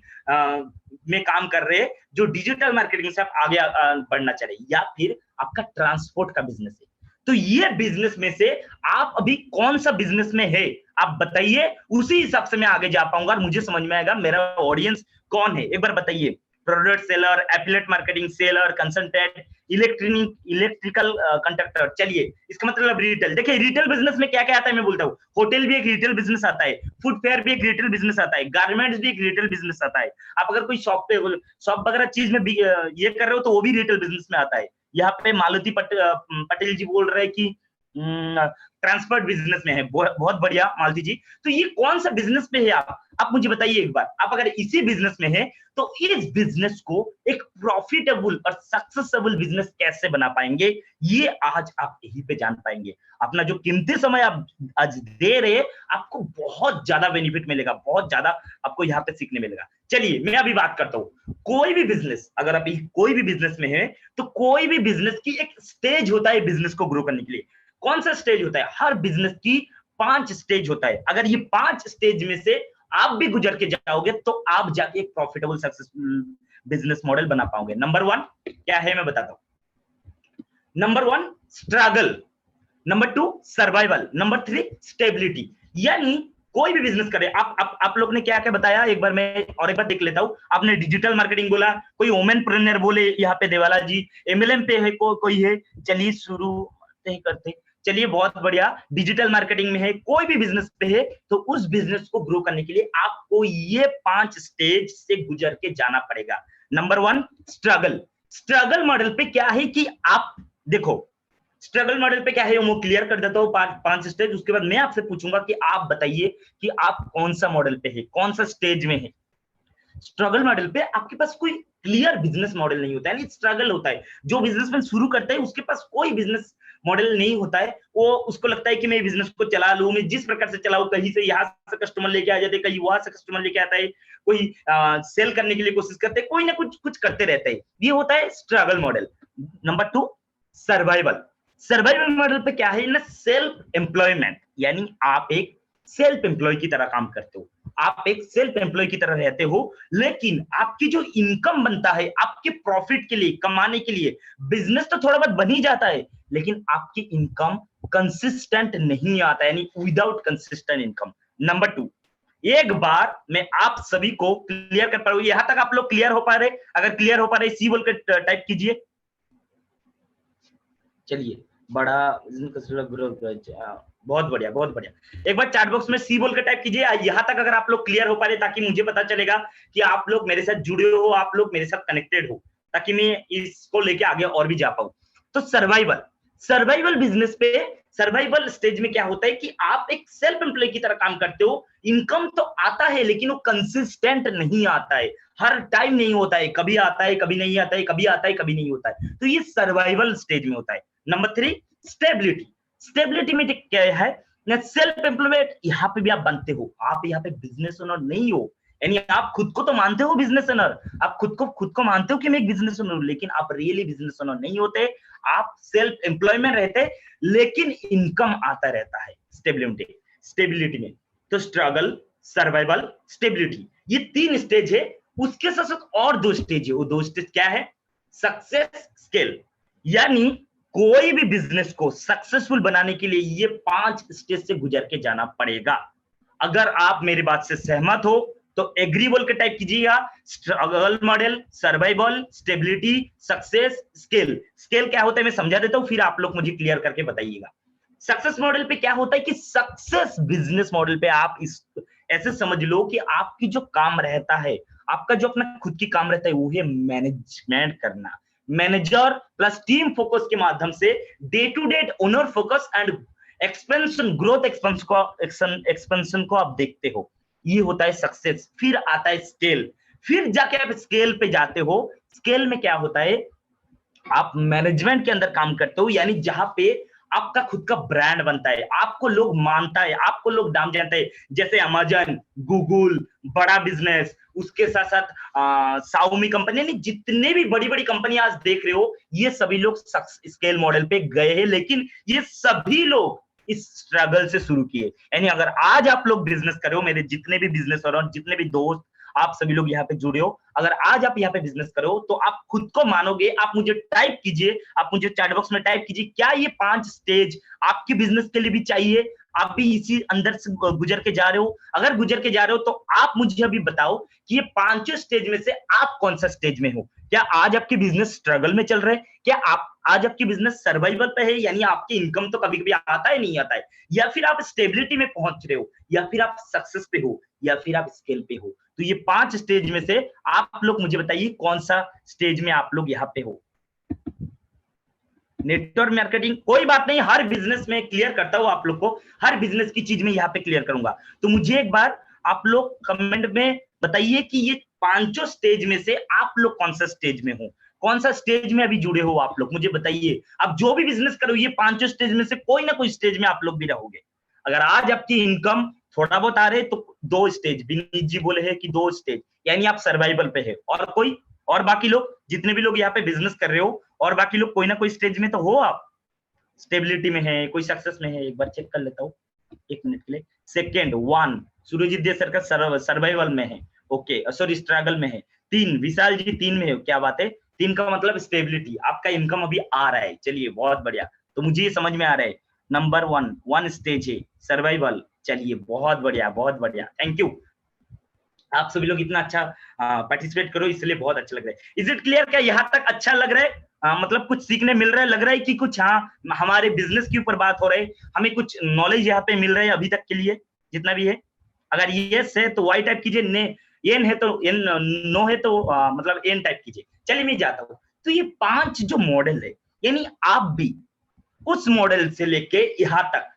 में काम कर रहे हैं, जो डिजिटल मार्केटिंग से आप आगे बढ़ना चाह रहे हैं, या फिर आपका ट्रांसपोर्ट का बिजनेस है। तो ये बिजनेस में से आप अभी कौन सा बिजनेस में है, आप बताइए, उसी हिसाब से मैं आगे जा पाऊंगा और मुझे समझ में आएगा मेरा ऑडियंस कौन है। एक बार बताइए, product seller, affiliate marketing seller, consultant, electrical conductor, चलिए इसका मतलब रिटेल। देखिए रिटेल बिजनेस में क्या क्या आता है मैं बोलता हूँ, होटल भी एक रिटेल बिजनेस आता है, फूड फेयर भी एक रिटेल बिजनेस आता है, गारमेंट्स भी एक रिटेल बिजनेस आता है। आप अगर कोई शॉप वगैरह चीज में ये कर रहे हो तो वो भी रिटेल बिजनेस में आता है। यहाँ पे मालती पटेल जी बोल रहे हैं कि ट्रांसपोर्ट बिजनेस में है, बहुत बढ़िया मालती जी। तो ये कौन सा बिजनेस में है आप मुझे बताइए एक बार। आप अगर इसी बिजनेस में है तो इस बिजनेस को एक प्रॉफिटेबल और सक्सेसफुल बिजनेस कैसे बना पाएंगे, ये आज आप यहीं पे जान पाएंगे। अपना जो कीमती समय आप आज दे रहे, आपको बहुत ज्यादा बेनिफिट मिलेगा, बहुत ज्यादा आपको यहाँ पे सीखने मिलेगा। चलिए मैं अभी बात करता हूँ, कोई भी बिजनेस, अगर आप कोई भी बिजनेस में है तो कोई भी बिजनेस की एक स्टेज होता है बिजनेस को ग्रो करने के लिए। कौन सा स्टेज होता है, हर बिजनेस की 5 स्टेज होता है। अगर ये 5 स्टेज में से आप भी गुजर के जाओगे तो आप जाके एक प्रॉफिटेबल सक्सेसफुल बिजनेस मॉडल बना पाओगे। नंबर 1 क्या है मैं बताता हूं। Number 1 struggle, number 2 survival, number 3 stability. यानी कोई भी बिजनेस करे, आप लोग ने क्या क्या बताया, एक बार मैं और एक बार देख लेता हूं। आपने डिजिटल मार्केटिंग बोला, कोई वुमेनप्रेन्योर बोले यहाँ पे देवाला जी, एमएलएम पे है कोई है। चलिए शुरू करते, चलिए बहुत बढ़िया। डिजिटल मार्केटिंग में है, कोई भी बिजनेस पे है तो उस बिजनेस को ग्रो करने के लिए आपको ये 5 स्टेज से गुजर के जाना पड़ेगा। Number 1 struggle. स्ट्रगल मॉडल पे क्या है कि आप देखो, स्ट्रगल मॉडल पे क्या है वो क्लियर कर देता हूँ, 5 स्टेज। उसके बाद मैं आपसे पूछूंगा कि आप बताइए कि आप कौन सा मॉडल पे है, कौन सा स्टेज में है। स्ट्रगल मॉडल पे आपके पास कोई क्लियर बिजनेस मॉडल नहीं होता है, स्ट्रगल होता है। जो बिजनेसमैन शुरू करता है उसके पास कोई बिजनेस मॉडल नहीं होता है, वो उसको लगता है कि मैं बिजनेस को चला लूं, मैं जिस प्रकार से चलाऊं, कहीं से यहाँ से कस्टमर लेके आ जाते, कहीं वहां से कस्टमर लेके आता है, कोई सेल करने के लिए कोशिश करते, कोई ना कुछ करते रहते हैं। ये होता है struggle model. Number 2 survival. Survival model पे क्या है ना, सेल्फ एम्प्लॉयमेंट, यानी आप एक सेल्फ एम्प्लॉय की तरह काम करते हो, आप एक सेल्फ एम्प्लॉय की तरह रहते हो, लेकिन आपकी जो इनकम बनता है आपके प्रॉफिट के लिए, कमाने के लिए, बिजनेस तो थोड़ा बहुत बन ही जाता है, लेकिन आपकी इनकम कंसिस्टेंट नहीं आता, यानी विदाउट कंसिस्टेंट इनकम। नंबर 2, एक बार मैं आप सभी को क्लियर कर पा रहा हूं, यहां तक आप लोग क्लियर हो पा रहे? अगर क्लियर हो पा रहे सी बोल के टाइप कीजिए। चलिए बड़ा बहुत बढ़िया, बहुत बढ़िया। एक बार चैट बॉक्स में सी बोल के टाइप कीजिए यहां तक अगर आप लोग क्लियर हो पा रहे, ताकि मुझे पता चलेगा कि आप लोग मेरे साथ जुड़े हो, आप लोग मेरे साथ कनेक्टेड हो, ताकि मैं इसको लेके आगे और भी जा पाऊं। तो सर्वाइवल बिजनेस पे, सर्वाइवल स्टेज में क्या होता है कि आप एक सेल्फ एम्प्लॉय की तरह काम करते हो, इनकम तो आता है लेकिन वो कंसिस्टेंट नहीं आता है, हर टाइम नहीं होता है, कभी आता है कभी नहीं आता है, कभी आता है कभी नहीं होता है। तो ये सर्वाइवल स्टेज में होता है। Number 3 stability. स्टेबिलिटी में क्या है, सेल्फ एम्प्लॉयमेंट, यहाँ पे भी आप बनते हो, आप यहाँ पे बिजनेस ओनर नहीं हो, यानी आप खुद को तो मानते हो बिजनेस ओनर, आप खुद को मानते हो कि मैं एक बिजनेस ओनर हूं, लेकिन आप रियली बिजनेस ओनर नहीं होते, आप सेल्फ एम्प्लॉयमेंट रहते, लेकिन इनकम आता रहता है स्टेबिलिटी में। तो स्ट्रगल, सर्वाइवल, स्टेबिलिटी, ये 3 स्टेज है। उसके साथ साथ और 2 स्टेज है। वो 2 स्टेज क्या है? Success, scale. यानी कोई भी बिजनेस को सक्सेसफुल बनाने के लिए ये 5 स्टेज से गुजर के जाना पड़ेगा। अगर आप मेरी बात से सहमत हो तो एग्री बोल के टाइप कीजिएगा। Struggle model, survival, stability, success, scale. Scale क्या होता है मैं समझा देता हूं, फिर आप लोग मुझे क्लियर करके बताइएगा। सक्सेस मॉडल पे क्या होता है कि सक्सेस बिजनेस मॉडल पे आप इस ऐसे समझ लो कि आपकी जो काम रहता है, आपका जो अपना खुद की काम रहता है वो है मैनेजमेंट करना। मैनेजर प्लस टीम फोकस के माध्यम से day to day owner focus and expansion, growth expansion को आप देखते हो, ये होता है सक्सेस। फिर आता है स्केल। फिर जाके आप स्केल पे जाते हो। स्केल में क्या होता है? आप मैनेजमेंट के अंदर काम करते हो, यानी जहां पे आपका खुद का ब्रांड बनता है, आपको लोग मानता है, आपको लोग नाम जानते हैं। जैसे अमेजन, गूगल, बड़ा बिजनेस, उसके साथ साथ साउमी कंपनी, यानी जितने भी बड़ी बड़ी कंपनी आज देख रहे हो, ये सभी लोग स्केल मॉडल पे गए हैं, लेकिन ये सभी लोग इस स्ट्रगल से शुरू किए। यानी अगर आज आप लोग बिजनेस कर रहे हो, मेरे जितने भी बिजनेस और जितने भी दोस्त, आप सभी लोग यहाँ पे जुड़े हो, अगर आज आप यहाँ पे बिजनेस करो तो आप खुद को मानोगे। आप मुझे टाइप कीजिए, आप मुझे चैट बॉक्स में टाइप कीजिए, क्या ये 5 स्टेज आपके बिजनेस के लिए भी चाहिए? आप भी इसी अंदर से गुजर के जा रहे हो? अगर गुजर के जा रहे हो तो आप मुझे अभी बताओ कि ये 5 स्टेज में से आप कौन सा स्टेज में हो। क्या आज आपकी बिजनेस स्ट्रगल में चल रहे हैं? क्या आप आज आपकी बिजनेस सर्वाइवल पे है, यानी आपकी इनकम तो कभी कभी आता है नहीं आता है, या फिर आप स्टेबिलिटी में पहुंच रहे हो, या फिर आप सक्सेस पे हो, या फिर आप स्केल पे हो? तो ये 5 स्टेज में से आप लोग मुझे बताइए कौन सा स्टेज में आप लोग यहाँ पे हो। नेटवर्क मार्केटिंग, कोई बात नहीं, हर बिजनेस में क्लियर करता हूं आप लोग को, हर बिजनेस की चीज में यहाँ पे क्लियर करूंगा। तो मुझे एक बार आप लोग कमेंट में बताइए कि ये 5 स्टेज में से आप लोग कौन सा स्टेज में हो, कौन सा स्टेज में अभी जुड़े हो आप लोग, मुझे बताइए। अब जो भी बिजनेस करो, ये 5 स्टेज में से कोई ना कोई स्टेज में आप लोग भी रहोगे। अगर आज आपकी इनकम थोड़ा बहुत आ रहे तो 2 स्टेज, विनीत जी बोले हैं कि 2 स्टेज, यानी आप सर्वाइवल पे है। और कोई, और बाकी लोग, जितने भी लोग यहाँ पे बिजनेस कर रहे हो, और बाकी लोग कोई ना कोई स्टेज में तो हो। आप स्टेबिलिटी में है, कोई सक्सेस में है, एक बार चेक कर लेता हूँ 1 मिनट के लिए। सेकेंड 1 सुरजीत दे सर का सर्वाइवल में है, ओके, सॉरी स्ट्रगल में है। 3 विशाल जी 3 में है, क्या बात है। 3 का मतलब स्टेबिलिटी, आपका इनकम अभी आ रहा है, चलिए बहुत बढ़िया। तो मुझे ये समझ में आ रहा है, नंबर 1 स्टेज है सर्वाइवल, चलिए बहुत बढ़िया बहुत बढ़िया, थैंक यू। आप सभी लोग इतना अच्छा पार्टिसिपेट करो, इसलिए बहुत अच्छा लग रहा है। Is it clear? क्या यहाँ तक अच्छा लग रहा है? मतलब कुछ सीखने मिल रहा है, लग रहा है कि कुछ हमारे बिजनेस के ऊपर बात हो रही है, हमें कुछ नॉलेज यहाँ पे मिल रहा है अभी तक के लिए, जितना भी है। अगर यस है तो वाई टाइप कीजिए, एन है तो एन, नो है तो मतलब एन टाइप कीजिए। चलिए मैं जाता हूँ। तो ये 5 जो मॉडल है, यानी आप भी उस मॉडल से लेके यहाँ तक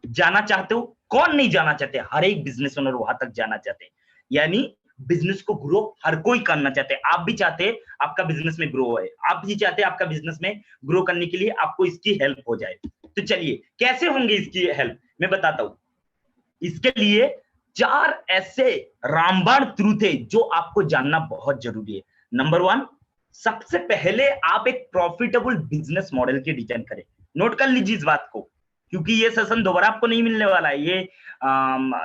जाना चाहते हो। कौन नहीं जाना चाहते? हर एक बिजनेस ओनर वहां तक जाना चाहते हैं, यानी बिजनेस को ग्रो हर कोई करना चाहते हैं। आप भी चाहते हैं आपका बिजनेस में ग्रो है, आप भी चाहते हैं आपका बिजनेस में ग्रो करने के लिए आपको इसकी हेल्प हो जाए। तो चलिए कैसे होंगे इसकी हेल्प, मैं बताता हूं। इसके लिए 4 ऐसे रामबाण ट्रूथ है जो आपको जानना बहुत जरूरी है। नंबर 1, सबसे पहले आप एक प्रॉफिटेबल बिजनेस मॉडल की डिजाइन करें। नोट कर लीजिए इस बात को, क्योंकि ये सेशन दोबारा आपको नहीं मिलने वाला है।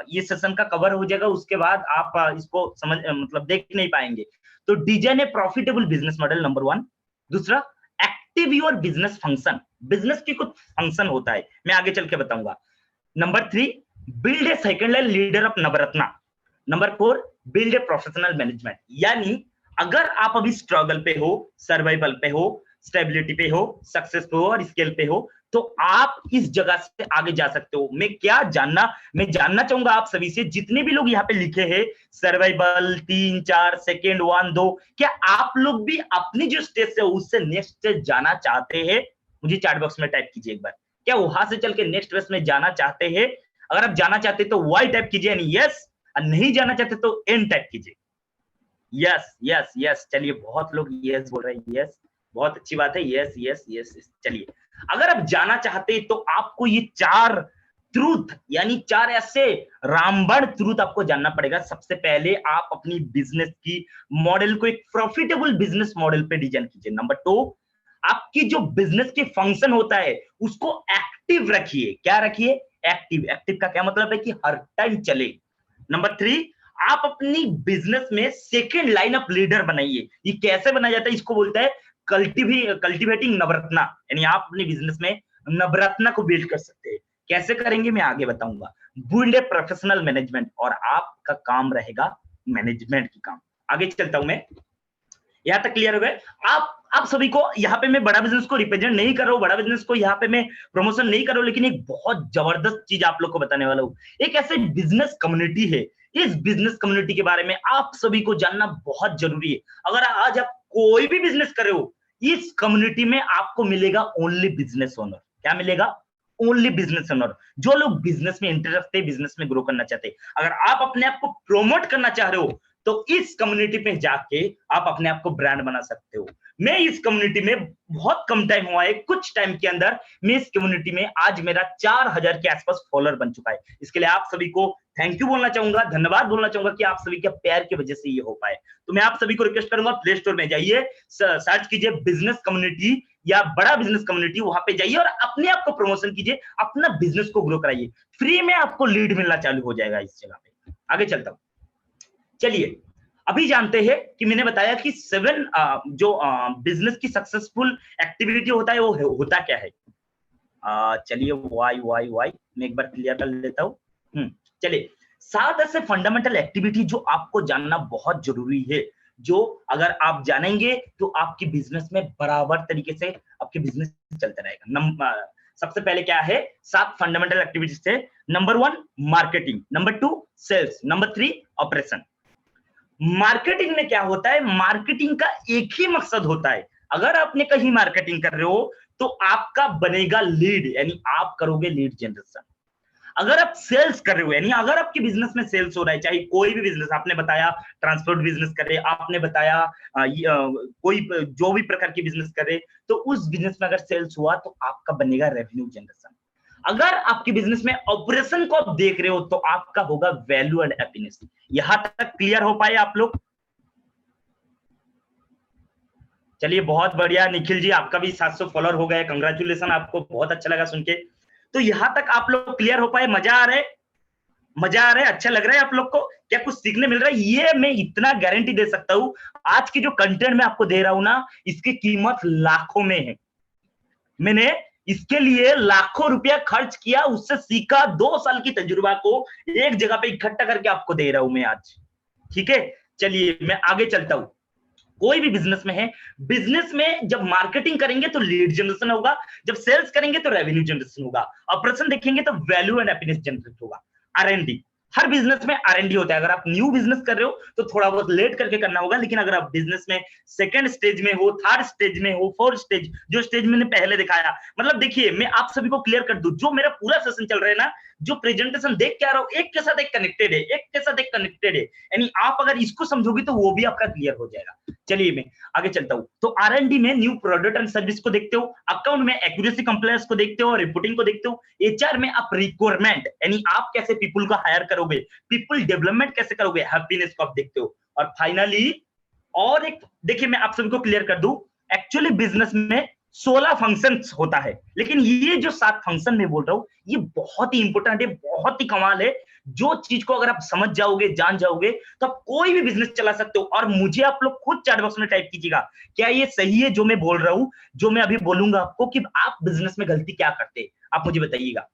ये सेशन का कवर हो जाएगा, उसके बाद आप इसको समझ मतलब देख नहीं पाएंगे। तो डिजाइन ए प्रॉफिटेबल बिजनेस मॉडल, नंबर 1। दूसरा, active your business function. Business की कुछ फंक्शन होता है, मैं आगे चल के बताऊंगा। Number 3, build a second line leader of Navratna. Number 4, build a professional management. यानी अगर आप अभी स्ट्रगल पे हो, सर्वाइवल पे हो, स्टेबिलिटी पे हो, सक्सेस पे हो और स्केल पे हो, तो आप इस जगह से आगे जा सकते हो। मैं जानना चाहूंगा आप सभी से, जितने भी लोग यहाँ पे लिखे हैं सर्वाइवल 3, 4, सेकेंड 1, 2, क्या आप लोग भी अपनी जो स्टेज से उससे नेक्स्ट स्टेज जाना चाहते हैं? मुझे चैट बॉक्स में टाइप कीजिए एक बार, क्या वहां से चल के नेक्स्ट स्टेज में जाना चाहते हैं? अगर आप जाना चाहते तो वाई टाइप कीजिए, यानी यस, और नहीं जाना चाहते तो एन टाइप कीजिए। यस यस यस, चलिए बहुत लोग यस बोल रहे हैं, यस बहुत अच्छी बात है, यस यस यस। चलिए अगर आप जाना चाहते तो आपको ये 4 ट्रूथ, यानी 4 ऐसे रामबाण ट्रूथ आपको जानना पड़ेगा। सबसे पहले आप अपनी बिजनेस की मॉडल को एक प्रॉफिटेबल बिजनेस मॉडल पे डिजाइन कीजिए। नंबर 2, आपकी जो बिजनेस की फंक्शन होता है उसको एक्टिव रखिए। क्या रखिए? एक्टिव। एक्टिव का क्या मतलब है? कि हर टाइम चले। नंबर 3, आप अपनी बिजनेस में सेकेंड लाइन ऑफ लीडर बनाइए। ये कैसे बनाया जाता है? इसको बोलता है कल्टिवेटिंग नवरत्ना, यानी आप अपनी बिजनेस में नवरत्ना को बिल्ड कर सकते हैं। कैसे करेंगे मैं आगे बताऊंगा। बिल्ड ए प्रोफेशनल मैनेजमेंट, और आपका काम रहेगा मैनेजमेंट की काम। आगे चलता हूं मैं। यहां तक क्लियर हो गए? आप सभी को यहाँ पे मैं बड़ा बिजनेस को रिप्रेजेंट नहीं कर रहा हूँ, बड़ा बिजनेस को यहाँ पे मैं प्रमोशन नहीं कर रहा हूँ, लेकिन एक बहुत जबरदस्त चीज आप लोग को बताने वाला हूँ। एक ऐसे बिजनेस कम्युनिटी है, इस बिजनेस कम्युनिटी के बारे में आप सभी को जानना बहुत जरूरी है। अगर आज आप कोई भी बिजनेस कर रहे हो, इस कम्युनिटी में आपको मिलेगा ओनली बिजनेस ओनर। क्या मिलेगा? Only business owner. जो लोग बिजनेस में इंटरेस्ट रखते हैं, बिजनेस में ग्रो करना चाहते हैं। अगर आप अपने आप को प्रोमोट करना चाह रहे हो तो इस कम्युनिटी पे जाके आप अपने आप को ब्रांड बना सकते हो। मैं इस कम्युनिटी में बहुत कम टाइम हुआ है, कुछ टाइम के अंदर मैं इस कम्युनिटी में आज मेरा 4000 के आसपास फॉलोअर बन चुका है। इसके लिए आप सभी को थैंक यू बोलना चाहूंगा, धन्यवाद बोलना चाहूंगा कि आप सभी के प्यार की वजह से ये हो पाए। तो मैं आप सभी को रिक्वेस्ट करूंगा, प्ले स्टोर में जाइए, सर्च कीजिए बिजनेस कम्युनिटी या बड़ा बिजनेस कम्युनिटी, वहां पे जाइए और अपने आप को प्रमोशन कीजिए, अपना बिजनेस को ग्रो कराइए। फ्री में आपको लीड मिलना चालू हो जाएगा इस जगह पे। आगे चलता हूं। चलिए अभी जानते हैं कि मैंने बताया कि 7 जो बिजनेस की सक्सेसफुल एक्टिविटी होता है वो होता क्या है। चलिए वाई मैं एक बार क्लियर कर लेता हूँ। चलिए 7 ऐसे फंडामेंटल एक्टिविटी जो आपको जानना बहुत जरूरी है, जो अगर आप जानेंगे तो आपकी बिजनेस में बराबर तरीके से आपके बिजनेस चलता रहेगा। सबसे पहले क्या है? 7 फंडामेंटल एक्टिविटीज थे। Number 1 marketing, number 2 sales, number 3 operation. Marketing में क्या होता है? मार्केटिंग का एक ही मकसद होता है। अगर आपने कहीं मार्केटिंग कर रहे हो तो आपका बनेगा लीड, यानी आप करोगे लीड जनरेशन। अगर आप सेल्स कर रहे हो, यानी अगर आपके बिजनेस में सेल्स हो रहा है, चाहे कोई भी बिजनेस, आपने बताया ट्रांसपोर्ट बिजनेस कर रहे, आपने बताया कोई जो भी प्रकार की बिजनेस कर रहे, तो उस बिजनेस में अगर सेल्स हुआ तो आपका बनेगा रेवेन्यू जनरेशन। अगर आपके बिजनेस में ऑपरेशन को आप देख रहे हो तो आपका होगा वैल्यू एंड हैप्पीनेस। यहां तक क्लियर हो पाए आप लोग? चलिए बहुत बढ़िया निखिल जी, आपका भी 700 फॉलोअर हो गए, कंग्रेचुलेशन, आपको बहुत अच्छा लगा सुन के। तो यहां तक आप लोग क्लियर हो पाए? मजा आ रहा है? मजा आ रहा है? अच्छा लग रहा है आप लोग को? क्या कुछ सीखने मिल रहा है? ये मैं इतना गारंटी दे सकता हूं, आज की जो कंटेंट मैं आपको दे रहा हूं ना, इसकी कीमत लाखों में है। मैंने इसके लिए लाखों रुपया खर्च किया, उससे सीखा, 2 साल की तजुर्बा को एक जगह पे इकट्ठा करके आपको दे रहा हूं मैं आज। ठीक है, चलिए मैं आगे चलता हूं। कोई भी बिजनेस में है, बिजनेस में जब मार्केटिंग करेंगे तो लीड जनरेशन होगा, जब सेल्स करेंगे तो रेवेन्यू जनरेशन होगा, ऑपरेशन देखेंगे तो वैल्यू एंड हैप्पीनेस जनरेट होगा। आरएनडी, हर बिजनेस में आरएनडी होता है। अगर आप न्यू बिजनेस कर रहे हो तो थोड़ा बहुत लेट करके करना होगा, लेकिन अगर आप बिजनेस में सेकंड स्टेज में हो, थर्ड स्टेज में हो, फोर्थ स्टेज, जो स्टेज मैंने पहले दिखाया, मतलब देखिए मैं आप सभी को क्लियर कर दूं, जो मेरा पूरा सेशन चल रहा है ना, जो प्रेजेंटेशन देख के आ रहा हूं, एक के साथ एक कनेक्टेड है, एक के साथ एक कनेक्टेड है, यानी आप अगर इसको समझोगे तो वो भी आपका क्लियर हो जाएगा। चलिए मैं आगे चलता हूं। तो आरएनडी में न्यू प्रोडक्ट एंड सर्विस को देखते हो, अकाउंट में एक्यूरेसी कंप्लायंस को देखते हो, रिपोर्टिंग को देखते हो, एचआर में आप रिक्वायरमेंट, यानी आप कैसे पीपल को हायर करोगे, पीपल डेवलपमेंट कैसे करोगे, हैप्पीनेस को आप देखते हो, और फाइनली और एक देखिए मैं आप सभी को क्लियर कर दूं, एक्चुअली बिजनेस में 16 फंक्शंस होता है, लेकिन ये जो 7 फंक्शन में बोल रहा हूं, ये बहुत ही इंपॉर्टेंट है, बहुत ही कमाल है। जो चीज को अगर आप समझ जाओगे, जान जाओगे, तो आप कोई भी बिजनेस चला सकते हो। और मुझे आप लोग खुद चैट बॉक्स में टाइप कीजिएगा, क्या ये सही है जो मैं बोल रहा हूं, जो मैं अभी बोलूंगा आपको, कि आप बिजनेस में गलती क्या करते हैं, आप मुझे बताइएगा।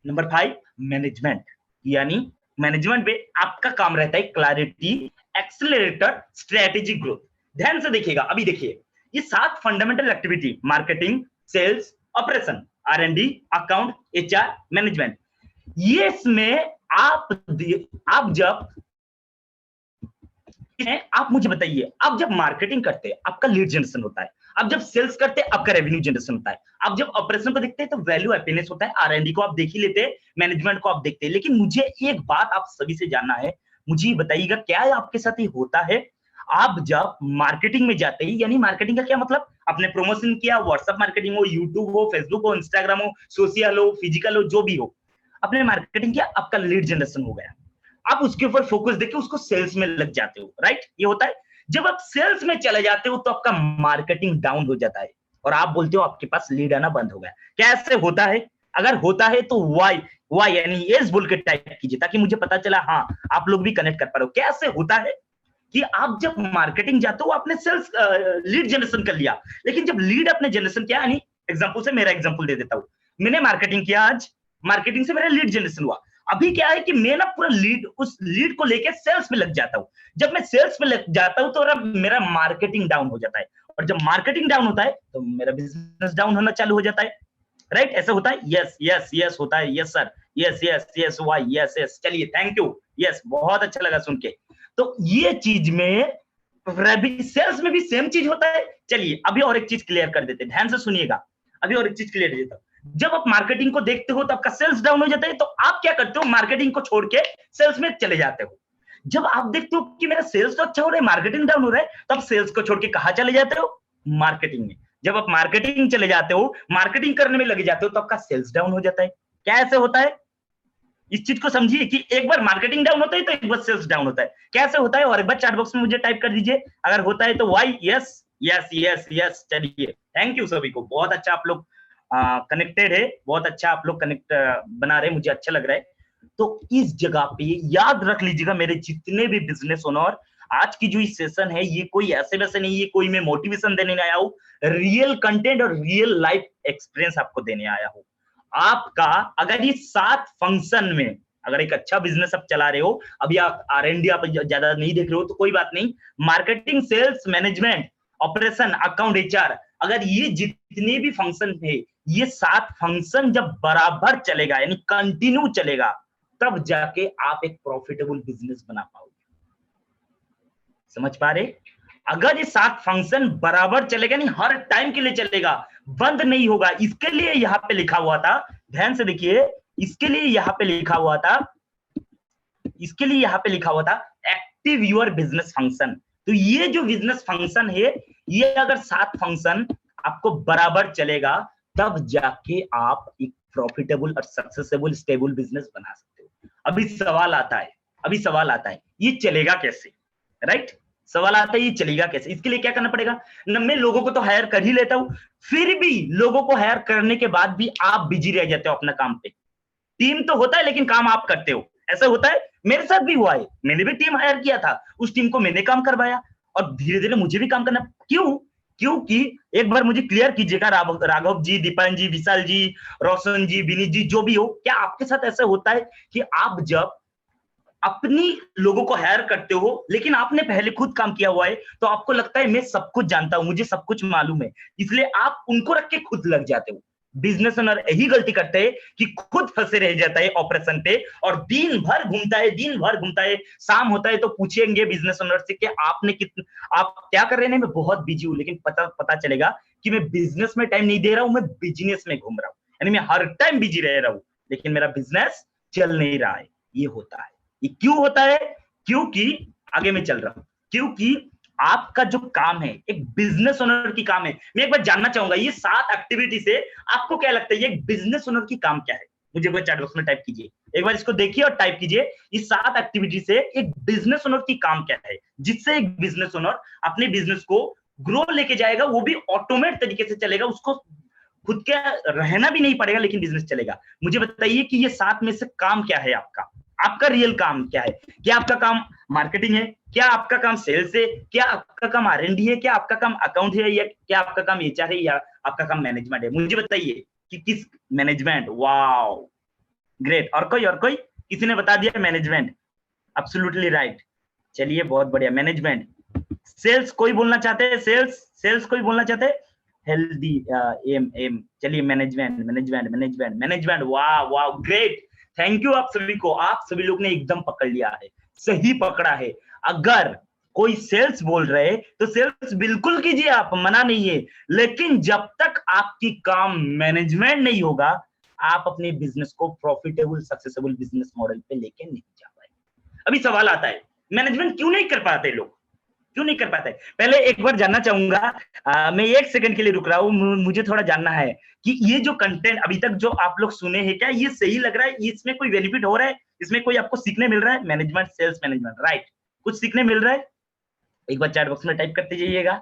नंबर 5 मैनेजमेंट, यानी मैनेजमेंट पे आपका काम रहता है क्लैरिटी, एक्सेलरेटर, स्ट्रेटेजिक ग्रोथ। ध्यान से देखिएगा, अभी देखिए ये 7 fundamental activity, marketing, sales, operation, R and D, account, HR, management, ये इसमें आप जब आप मुझे बताइए, आप जब मार्केटिंग करते हैं आपका लीड जनरेशन होता है, आप जब सेल्स करते हैं आपका रेवेन्यू जनरेशन होता है, आप जब ऑपरेशन को देखते हैं तो वैल्यू हैप्पीनेस होता है, आरएनडी को आप देख ही लेते हैं, मैनेजमेंट को आप देखते हैं। लेकिन मुझे एक बात आप सभी से जानना है, मुझे बताइएगा क्या आपके साथ ये होता है? आप जब मार्केटिंग में जाते हैं, यानी मार्केटिंग का क्या मतलब, आपने प्रमोशन किया, व्हाट्सएप मार्केटिंग हो, यूट्यूब हो, फेसबुक हो, इंस्टाग्राम हो, सोशल हो, फिजिकल हो, जो भी हो, आपने मार्केटिंग किया, आपका लीड जनरेशन हो गया, आप उसके ऊपर फोकस देके उसको सेल्स में लग जाते हो, राइट? ये होता है। जब आप सेल्स में चले जाते हो तो आपका मार्केटिंग डाउन हो जाता है और आप बोलते हो आपके पास लीड आना बंद हो गया। कैसे होता है? अगर होता है तो वाई यानी यस बोल के टाइप कीजिए ताकि मुझे पता चला हाँ आप लोग भी कनेक्ट कर पा रहे हो। कैसे होता है कि आप जब मार्केटिंग जाते हो आपने सेल्स लीड जनरेशन कर लिया, लेकिन जब लीड आपने जनरेशन किया, यानी एग्जांपल से मेरा एग्जांपल दे देता हूं, मैंने मार्केटिंग किया, आज मार्केटिंग से मेरा लीड जनरेशन हुआ। अभी क्या है कि मैं ना पूरा लीड, उस लीड को लेके सेल्स में लग जाता हूं। जब मैं सेल्स में लग जाता हूं तो मेरा मार्केटिंग डाउन हो जाता है, और जब मार्केटिंग डाउन होता है तो मेरा बिजनेस डाउन होना चालू हो जाता है, राइट? ऐसा होता है। यस यस यस होता है। Yes sir, yes yes yes why, yes yes. चलिए, थैंक यू। यस, बहुत अच्छा लगा सुन के। तो ये चीज में सेल्स में भी सेम चीज होता है। चलिए अभी और एक चीज क्लियर कर देते हैं, ध्यान से सुनिएगा। अभी और एक चीज क्लियर देता हूं। जब आप मार्केटिंग को देखते हो तो आपका सेल्स डाउन हो जाता है, तो आप क्या करते हो? मार्केटिंग को छोड़ के सेल्स में चले जाते हो। जब आप देखते हो कि मेरा सेल्स तो अच्छा हो रहा है, मार्केटिंग डाउन हो रहा है, तो आप सेल्स को छोड़ के कहां चले जाते हो? मार्केटिंग में। जब आप मार्केटिंग चले जाते हो, मार्केटिंग करने में लगे जाते हो, तो आपका सेल्स डाउन हो जाता है। क्या ऐसे होता है? इस चीज को समझिए कि एक बार मार्केटिंग डाउन होता है तो एक बार सेल्स डाउन होता है। कैसे होता है? और एक बार चैट बॉक्स में मुझे टाइप कर दीजिए अगर होता है तो why. Yes yes yes yes. चलिए, थैंक यू सभी को, बहुत अच्छा आप लोग कनेक्टेड है, बहुत अच्छा आप लोग कनेक्ट बना रहे हैं, मुझे अच्छा लग रहा है। तो इस जगह पे याद रख लीजिएगा मेरे जितने भी बिजनेस ओनर, आज की जो सेशन है ये कोई ऐसे वैसे नहीं है, कोई मैं मोटिवेशन देने नहीं आया हूँ, रियल कंटेंट और रियल लाइफ एक्सपीरियंस आपको देने आया हूँ। आपका अगर ये 7 फंक्शन में, अगर एक अच्छा बिजनेस आप चला रहे हो, अभी आप R&D आप ज्यादा नहीं देख रहे हो तो कोई बात नहीं, marketing, sales, management, operation, account, HR, अगर ये जितने भी फंक्शन है, ये 7 फंक्शन जब बराबर चलेगा यानी कंटिन्यू चलेगा, तब जाके आप एक प्रॉफिटेबल बिजनेस बना पाओगे। समझ पा रहे? अगर ये 7 फंक्शन बराबर चलेगा, नहीं हर टाइम के लिए चलेगा, बंद नहीं होगा। इसके लिए यहाँ पे लिखा हुआ था, ध्यान से देखिए, इसके लिए यहाँ पे लिखा हुआ था, इसके लिए यहाँ पे लिखा हुआ था एक्टिव योर बिजनेस फंक्शन। तो ये जो बिजनेस फंक्शन है, ये अगर 7 फंक्शन आपको बराबर चलेगा, तब जाके आप एक प्रॉफिटेबल और सक्सेसफुल स्टेबल बिजनेस बना सकते हो। अभी सवाल आता है ये चलेगा कैसे, राइट? सवाल आता है ये चलेगा कैसे? इसके लिए क्या करना पड़ेगा ना, मैं लोगों को तो हायर कर ही लेता हूं, फिर भी लोगों को हायर करने के बाद भी आप बिजी रह जाते हो अपना काम पे। टीम तो होता है लेकिन काम आप करते हो, ऐसा होता है। मेरे साथ भी हुआ है, मैंने भी टीम हायर किया था, उस टीम को मैंने काम करवाया और धीरे धीरे मुझे भी काम करना। क्यों? क्योंकि एक बार मुझे क्लियर कीजिएगा, राघव जी, दीपान जी, विशाल जी, रोशन जी, विनीत जी, जो भी हो, क्या आपके साथ ऐसा होता है कि आप जब अपनी लोगों को हायर करते हो लेकिन आपने पहले खुद काम किया हुआ है, तो आपको लगता है मैं सब कुछ जानता हूं, मुझे सब कुछ मालूम है, इसलिए आप उनको रख के खुद लग जाते हो। बिजनेस ओनर यही गलती करते हैं कि खुद फंसे रह जाता है ऑपरेशन पे और दिन भर घूमता है। शाम होता है तो पूछेंगे बिजनेस ओनर से कि आप क्या कर रहे हैं? मैं बहुत बिजी हूं, लेकिन पता चलेगा कि मैं बिजनेस में टाइम नहीं दे रहा हूं, मैं बिजनेस में घूम रहा हूं, यानी मैं हर टाइम बिजी रह रहा हूं, लेकिन मेरा बिजनेस चल नहीं रहा है। ये होता है। ये क्यों होता है? क्योंकि आगे मैं चल रहा हूं, क्योंकि आपका जो काम है एक बिजनेस ओनर की काम है। मैं एक बार जानना चाहूंगा, ये 7 एक्टिविटी से आपको क्या लगता है ये एक बिजनेस ओनर की काम क्या है? मुझे एक बार चैट बॉक्स में टाइप कीजिए, एक बार इसको देखिए और टाइप कीजिए, ये 7 एक्टिविटी से एक बिजनेस ओनर की काम क्या है, जिससे एक बिजनेस ओनर अपने बिजनेस को ग्रो लेके जाएगा, वो भी ऑटोमेट तरीके से चलेगा, उसको खुद के रहना भी नहीं पड़ेगा लेकिन बिजनेस चलेगा। मुझे बताइए कि ये 7 में से काम क्या है आपका? आपका रियल काम क्या है? क्या आपका काम मार्केटिंग है? क्या आपका काम सेल्स है? क्या आपका काम R&D है? क्या आपका काम अकाउंट है? या क्या आपका काम HR है? या आपका काम मैनेजमेंट है? मुझे बताइए कि किस मैनेजमेंट। Wow, great. और कोई किसी ने बता दिया मैनेजमेंट, एब्सोल्युटली राइट। चलिए, बहुत बढ़िया, मैनेजमेंट। सेल्स कोई बोलना चाहते हैं? सेल्स कोई बोलना चाहते हैं? हेल्दी एम। चलिए, मैनेजमेंट। वाह, ग्रेट, थैंक यू आप सभी को। आप सभी लोग ने एकदम पकड़ लिया है, सही पकड़ा है। अगर कोई सेल्स बोल रहे तो सेल्स बिल्कुल कीजिए, आप मना नहीं है, लेकिन जब तक आपकी काम मैनेजमेंट नहीं होगा, आप अपने बिजनेस को प्रॉफिटेबल सक्सेसफुल बिजनेस मॉडल पे लेके नहीं जा पाएंगे। अभी सवाल आता है मैनेजमेंट क्यों नहीं कर पाते लोग? क्यों नहीं कर पाते? पहले एक बार जानना चाहूंगा, मैं 1 सेकंड के लिए रुक रहा हूँ, मुझे थोड़ा जानना है कि ये जो कंटेंट अभी तक जो आप लोग सुने हैं, क्या ये सही लग रहा है? इसमें कोई बेनिफिट हो रहा है? इसमें कोई आपको सीखने मिल रहा है? मैनेजमेंट, सेल्स मैनेजमेंट, राइट, कुछ सीखने मिल रहा है? एक बार चैट बॉक्स में टाइप करते जाइएगा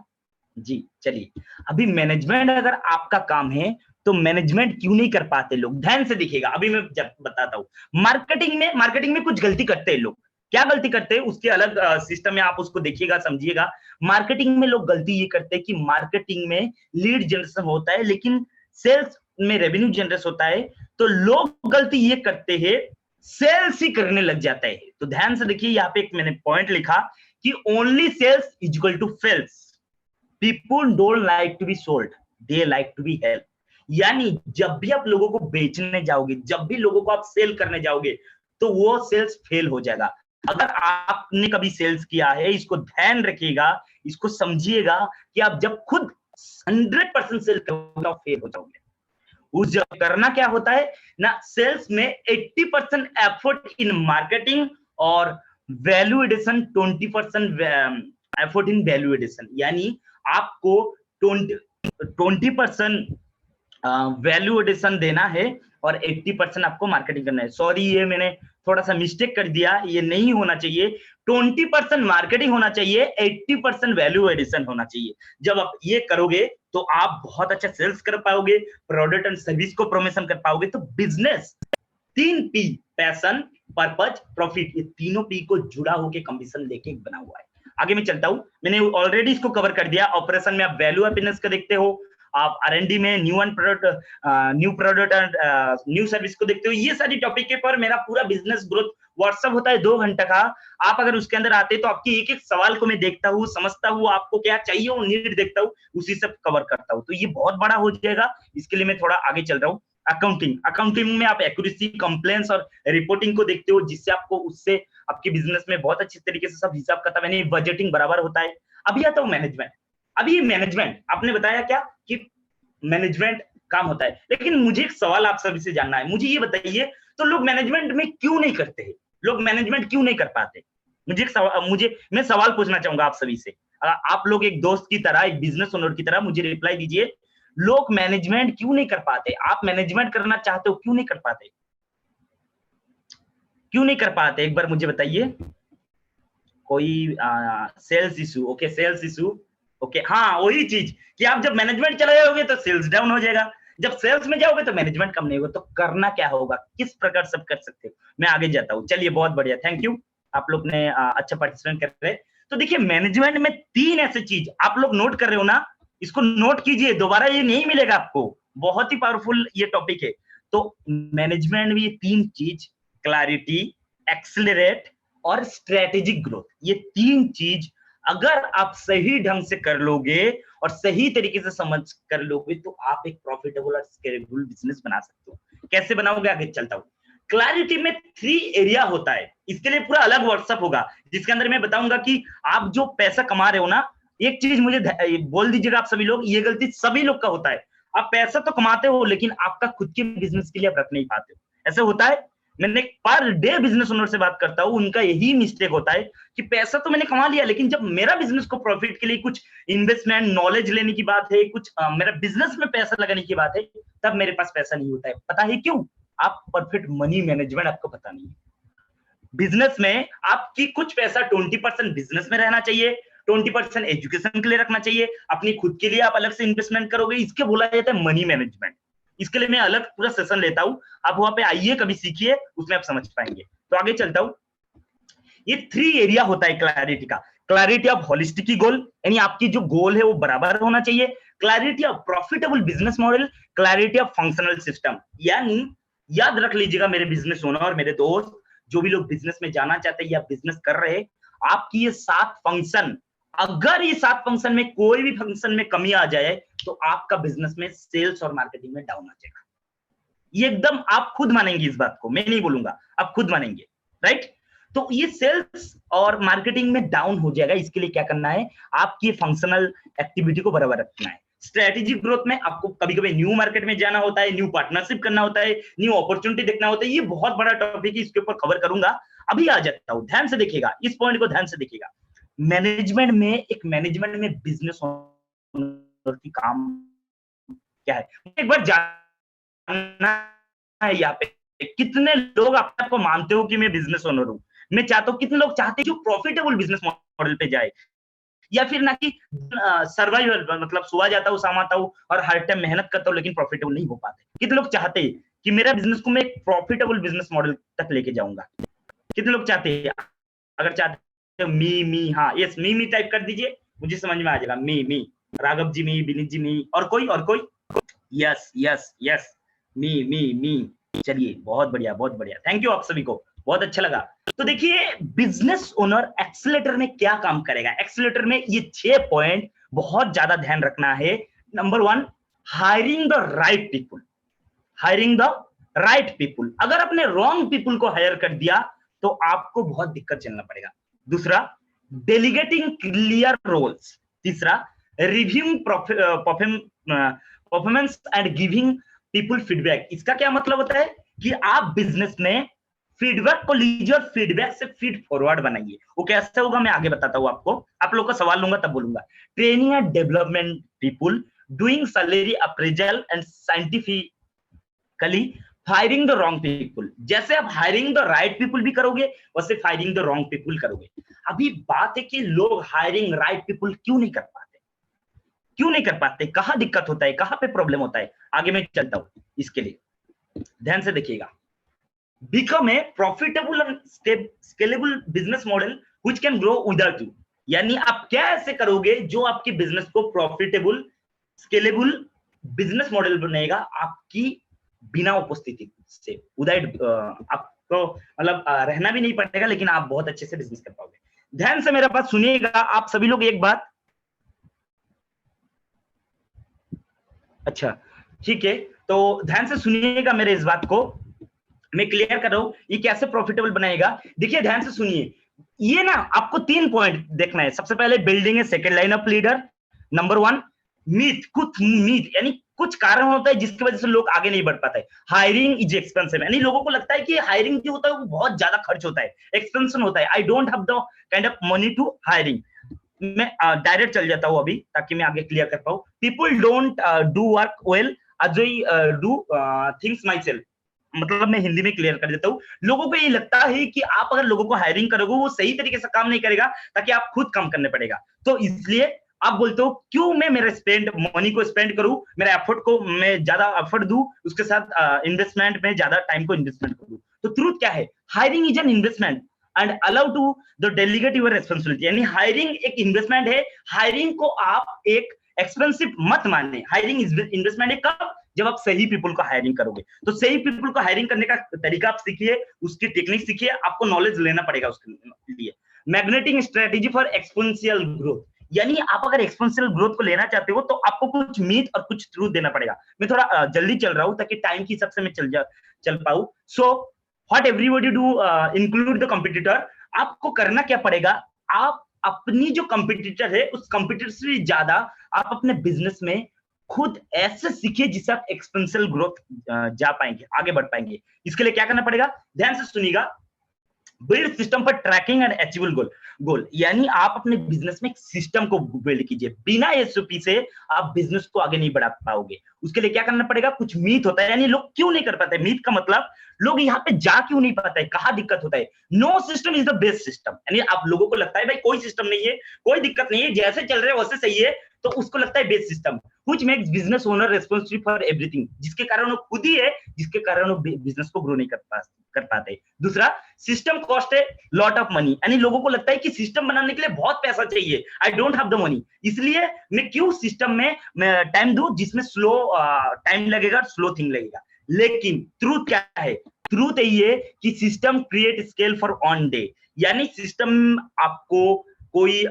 जी। चलिए, अभी मैनेजमेंट अगर आपका काम है तो मैनेजमेंट क्यों नहीं कर पाते लोग? ध्यान से देखिएगा, अभी मैं जब बताता हूँ। मार्केटिंग में कुछ गलती करते हैं लोग। क्या गलती करते हैं उसके अलग सिस्टम में आप उसको देखिएगा, समझिएगा। मार्केटिंग में लोग गलती ये करते हैं कि मार्केटिंग में लीड जनरेशन होता है लेकिन सेल्स में रेवेन्यू जनरेट होता है, तो लोग गलती ये करते हैं सेल्स ही करने लग जाता है। तो ध्यान से देखिए, यहाँ पे एक मैंने पॉइंट लिखा कि only sales is equal to fails. People don't like to be sold, they like to be help. यानी जब भी आप लोगों को बेचने जाओगे, जब भी लोगों को आप सेल करने जाओगे, तो वो सेल्स फेल हो जाएगा। अगर आपने कभी सेल्स किया है, इसको ध्यान रखिएगा, इसको समझिएगा कि आप जब खुद 100% सेल करोगे फेल हो जाओगे। उस जब करना क्या होता है ना, सेल्स में 80% एफर्ट इन मार्केटिंग और value addition 20% effort in value addition. यानी आपको 20% वैल्यू एडिशन देना है और 80% आपको मार्केटिंग करना है। सॉरी, ये मैंने थोड़ा सा मिस्टेक कर दिया, ये नहीं होना चाहिए। 20% मार्केटिंग होना चाहिए, 80% वैल्यू एडिशन होना चाहिए। जब आप ये करोगे तो आप बहुत अच्छा सेल्स कर पाओगे, प्रोडक्ट एंड सर्विस को प्रमोशन कर पाओगे। तो business 3 P, passion, purpose, profit, ये तीनों P को जुड़ा होकर कमीशन लेके बना हुआ है। आगे मैं चलता हूं, मैंने ऑलरेडी इसको कवर कर दिया। ऑपरेशन में आप वैल्यू हैप्पीनेस का देखते हो, आप R&D में new product and new service को देखते हो। ये सारी टॉपिक के पर मेरा पूरा बिजनेस ग्रोथ व्हाट्सएप होता है 2 घंटे का। आप अगर उसके अंदर आते तो आपकी एक एक सवाल को मैं देखता हूँ, समझता हूँ, आपको क्या चाहिए वो नीड देखता हूँ, उसी से कवर करता हूँ। तो ये बहुत बड़ा हो जाएगा, इसके लिए मैं थोड़ा आगे चल रहा हूँ। अकाउंटिंग में आप एक्यूरेसी, कंप्लेंट्स और रिपोर्टिंग को देखते हो, जिससे आपको उससे आपके बिजनेस में बहुत अच्छी तरीके से सब हिसाब किताब, यानी बजटिंग बराबर होता है। अभी आता हूँ मैनेजमेंट। अभी मैनेजमेंट आपने बताया क्या कि मैनेजमेंट काम होता है, लेकिन मुझे एक सवाल आप सभी से जानना है। मुझे ये बताइए, तो लोग मैनेजमेंट में क्यों नहीं करते हैं? लोग मैनेजमेंट क्यों नहीं कर पाते? मैं सवाल पूछना चाहूंगा आप सभी से। आप लोग एक दोस्त की तरह, एक बिजनेस ओनर की तरह मुझे रिप्लाई दीजिए। लोग मैनेजमेंट क्यों नहीं कर पाते? आप मैनेजमेंट करना चाहते हो, क्यों नहीं कर पाते? क्यों नहीं कर पाते, एक बार मुझे बताइए। कोई sales issue, okay, sales issue, okay, हाँ, वही चीज कि आप जब मैनेजमेंट चले जाओगे तो सेल्स डाउन हो जाएगा, जब सेल्स में जाओगे तो मैनेजमेंट कम नहीं होगा। तो करना क्या होगा, किस प्रकार सब कर सकते हो? मैं आगे जाता हूँ। चलिए, बहुत बढ़िया, थैंक यू, आप लोग ने अच्छा पार्टिसिपेट कर रहे। तो देखिए, मैनेजमेंट में 3 ऐसे चीज आप लोग नोट कर रहे हो ना, इसको नोट कीजिए, दोबारा ये नहीं मिलेगा आपको। बहुत ही पावरफुल ये टॉपिक है। तो मैनेजमेंट में ये 3 चीज, क्लैरिटी, एक्सेलरेट और स्ट्रेटेजिक ग्रोथ, ये 3 चीज अगर आप सही ढंग से कर लोगे और सही तरीके से समझ कर लोगे, तो आप एक प्रॉफिटेबल और स्केलेबल बिजनेस बना सकते हो। कैसे बनाओगे, आगे चलता हूं। क्लैरिटी में 3 एरिया होता है, इसके लिए पूरा अलग व्हाट्सएप होगा, जिसके अंदर मैं बताऊंगा कि आप जो पैसा कमा रहे हो ना, एक चीज मुझे बोल दीजिएगा आप सभी लोग, ये गलती सभी लोग का होता है। आप पैसा तो कमाते हो, लेकिन आपका खुद के बिजनेस के लिए आप रख नहीं पाते हो। ऐसा होता है, मैंने पर डे बिजनेस ओनर से बात करता हूं, उनका यही मिस्टेक होता है कि पैसा तो मैंने कमा लिया, लेकिन जब मेरा बिजनेस को प्रॉफिट के लिए कुछ इन्वेस्टमेंट, नॉलेज लेने की बात है, कुछ मेरा बिजनेस में पैसा लगाने की बात है, तब मेरे पास पैसा नहीं होता है। पता है क्यों? आप परफेक्ट मनी मैनेजमेंट आपको पता नहीं है। बिजनेस में आपकी कुछ पैसा 20% बिजनेस में रहना चाहिए, 20% एजुकेशन के लिए रखना चाहिए, अपनी खुद के लिए आप अलग से इन्वेस्टमेंट करोगे, इसके बोला जाता है मनी मैनेजमेंट। इसके लिए मैं अलग पूरा सेशन लेता हूं, आप वहां पे आइए, कभी सीखिए, उसमें आप समझ पाएंगे। तो आगे चलता हूं। ये 3 एरिया होता है क्लैरिटी का। क्लैरिटी ऑफ होलिस्टिक गोल, यानी आपकी जो गोल है वो बराबर होना चाहिए। Clarity of profitable business model, clarity of functional system. यानी याद रख लीजिएगा मेरे बिजनेस ओनर और मेरे दोस्त, जो भी लोग बिजनेस में जाना चाहते हैं या बिजनेस कर रहे हैं, आपकी ये 7 फंक्शन, अगर ये 7 फंक्शन में कोई भी फंक्शन में कमी आ जाए, तो आपका बिजनेस में सेल्स और मार्केटिंग में डाउन आ जाएगा। ये एकदम आप खुद मानेंगे इस बात को, मैं नहीं बोलूंगा, आप खुद मानेंगे, राइट? तो ये सेल्स और मार्केटिंग में डाउन हो जाएगा। इसके लिए क्या करना है, आपकी फंक्शनल एक्टिविटी को बराबर रखना है। स्ट्रेटेजिक ग्रोथ में आपको कभी कभी न्यू मार्केट में जाना होता है, न्यू पार्टनरशिप करना होता है, न्यू अपॉर्चुनिटी देखना होता है। ये बहुत बड़ा टॉपिक है, इसके ऊपर कवर करूंगा। अभी आ जाता हूं, ध्यान से देखिएगा, इस पॉइंट को ध्यान से देखिएगा। मैनेजमेंट में बिजनेस ओनर की काम क्या है, एक बार जानना है यहाँ पे कितने लोग अपने आप को मानते हो कि मैं बिजनेस ओनर हूँ। मैं चाहता हूँ, कितने लोग चाहते हैं जो प्रॉफिटेबल बिजनेस मॉडल पे जाए, या फिर ना कि सर्वाइवल, मतलब सुबह जाता हूँ शाम आता हूँ और हर टाइम मेहनत करता हूँ लेकिन प्रॉफिटेबल नहीं हो पाते। कितने लोग चाहते हैं कि मेरा बिजनेस को मैं एक प्रॉफिटेबल बिजनेस मॉडल तक लेके जाऊंगा? कितने लोग चाहते हैं? अगर चाहते हो मी, हाँ यस, मी टाइप कर दीजिए, मुझे समझ में आ जाएगा। मी, राघव जी मी, विनीत जी मी, और कोई यस यस यस, मी। चलिए, बहुत बढ़िया, थैंक यू आप सभी को, बहुत अच्छा लगा। तो देखिए, बिजनेस ओनर एक्सेलेरेटर में क्या काम करेगा। एक्सेलेरेटर में ये 6 पॉइंट बहुत ज्यादा ध्यान रखना है। Number 1, hiring the right people. अगर आपने रॉन्ग पीपुल को हायर कर दिया तो आपको बहुत दिक्कत झेलना पड़ेगा। दूसरा, डेलीगेटिंग क्लियर रोल्स। तीसरा, reviewing performance and giving people feedback. इसका क्या मतलब होता है कि आप बिजनेस में फीडबैक को लीजिए और फीडबैक से फीड फॉरवर्ड बनाइए। वो कैसे होगा मैं आगे बताता हूं आपको, आप लोगों का सवाल लूंगा तब बोलूंगा। Training and development people, doing salary appraisal and scientifically firing the wrong people. जैसे आप हायरिंग द राइट पीपुल भी करोगे, वैसे फायरिंग द रॉन्ग पीपुल करोगे। अभी बात है कि लोग हायरिंग राइट पीपुल क्यों नहीं कर पाते, कहां दिक्कत होता है, कहां पे प्रॉब्लम होता है, आगे मैं चलता हूं। इसके लिए ध्यान से देखिएगा। Become a profitable and scalable business model which can grow without you. यानी आप क्या ऐसे करोगे जो आपकी बिजनेस को प्रॉफिटेबल स्केलेबल बिजनेस मॉडल बनेगा आपकी बिना उपस्थिति से। विदाउट आपको मतलब रहना भी नहीं पड़ेगा, लेकिन आप बहुत अच्छे से बिजनेस कर पाओगे। ध्यान से मेरा बात सुनिएगा आप सभी लोग, एक बात। अच्छा, ठीक है, तो ध्यान से सुनिएगा मेरे इस बात को, मैं क्लियर कर रहा हूं ये कैसे प्रॉफिटेबल बनाएगा। देखिए ध्यान से सुनिए, ये ना आपको 3 पॉइंट देखना है। सबसे पहले बिल्डिंग है second line of leader. Number 1, कुछ मीथ, यानी कुछ कारण होता है जिसकी वजह से लोग आगे नहीं बढ़ पाते। हायरिंग इज एक्सपेंसिव, यानी लोगों को लगता है कि हायरिंग जो होता है वो बहुत ज्यादा खर्च होता है, एक्सपेंशन होता है। I don't have the kind of money to hiring. मैं डायरेक्ट चल जाता हूं अभी ताकि मैं आगे क्लियर कर पाऊं। People don't do work well as I do things myself. मतलब मैं हिंदी में क्लियर कर देता हूँ। लोगों को ये लगता है कि आप अगर लोगों को हायरिंग करोगे वो सही तरीके से काम नहीं करेगा, ताकि आप खुद काम करने पड़ेगा। तो इसलिए आप बोलते हो क्यों मैं मेरे मनी को स्पेंड करूं, मेरे एफर्ट को मैं ज्यादा एफर्ट दूं, उसके साथ इन्वेस्टमेंट में ज्यादा टाइम को इन्वेस्टमेंट करूं। तो ट्रूथ क्या है, hiring is an investment and allow to the delegate your responsibility. यानी हायरिंग एक इन्वेस्टमेंट है, हायरिंग को आप एक एक्सपेंसिव मत माने। हायरिंग इन्वेस्टमेंट है कब, जब आप सही पीपल को हायरिंग करोगे। तो सही पीपल को हायरिंग करने का तरीका आप सीखिए, उसकी टेक्निक सीखिए, आपको नॉलेज लेना पड़ेगा उसके लिए। Magnetic strategy for exponential growth, यानी आप अगर एक्सपोनेंशियल ग्रोथ को लेना चाहते हो तो आपको कुछ मीथ और कुछ ट्रूथ देना पड़ेगा। मैं थोड़ा जल्दी चल रहा हूं ताकि टाइम के हिसाब से मैं चल पाऊं। So what everybody do include the competitor. आपको करना क्या पड़ेगा, आप अपनी जो कंपटीटर है उस कंपटीटर से ज्यादा आप अपने बिजनेस में खुद ऐसे सीखिए जिससे आप एक्सपेंशियल ग्रोथ जा पाएंगे, आगे बढ़ पाएंगे। इसके लिए क्या करना पड़ेगा, ध्यान से सुनिएगा। Build system for tracking and achievable goal, यानी आप अपने बिजनेस में एक सिस्टम को बिल्ड कीजिए। बिना एसओपी से आप बिजनेस को आगे नहीं बढ़ा पाओगे। उसके लिए क्या करना पड़ेगा, कुछ मीथ होता है, यानी लोग क्यों नहीं कर पाते। मीथ का मतलब लोग यहाँ पे जा क्यों नहीं पाते, कहाँ दिक्कत होता है। No system is the best system, यानी आप लोगों को लगता है भाई कोई सिस्टम नहीं है, कोई दिक्कत नहीं है, जैसे चल रहे वैसे सही है, तो उसको लगता है best system. Which makes business owner responsible for everything, जिसके कारण वो खुद ही है, जिसके कारण वो बिजनेस को ग्रो नहीं कर पाते। दूसरा, सिस्टम कॉस्ट है लॉट ऑफ मनी, यानी लोगों को लगता है कि सिस्टम बनाने के लिए बहुत पैसा चाहिए, आई डोंट हैव द मनी, इसलिए मैं क्यों सिस्टम में टाइम दूं जिसमें स्लो टाइम लगेगा, स्लो थिंग लगेगा। लेकिन ट्रूथ क्या है, ट्रूथ ये है कि system create scale for on day, यानी सिस्टम आपको कोई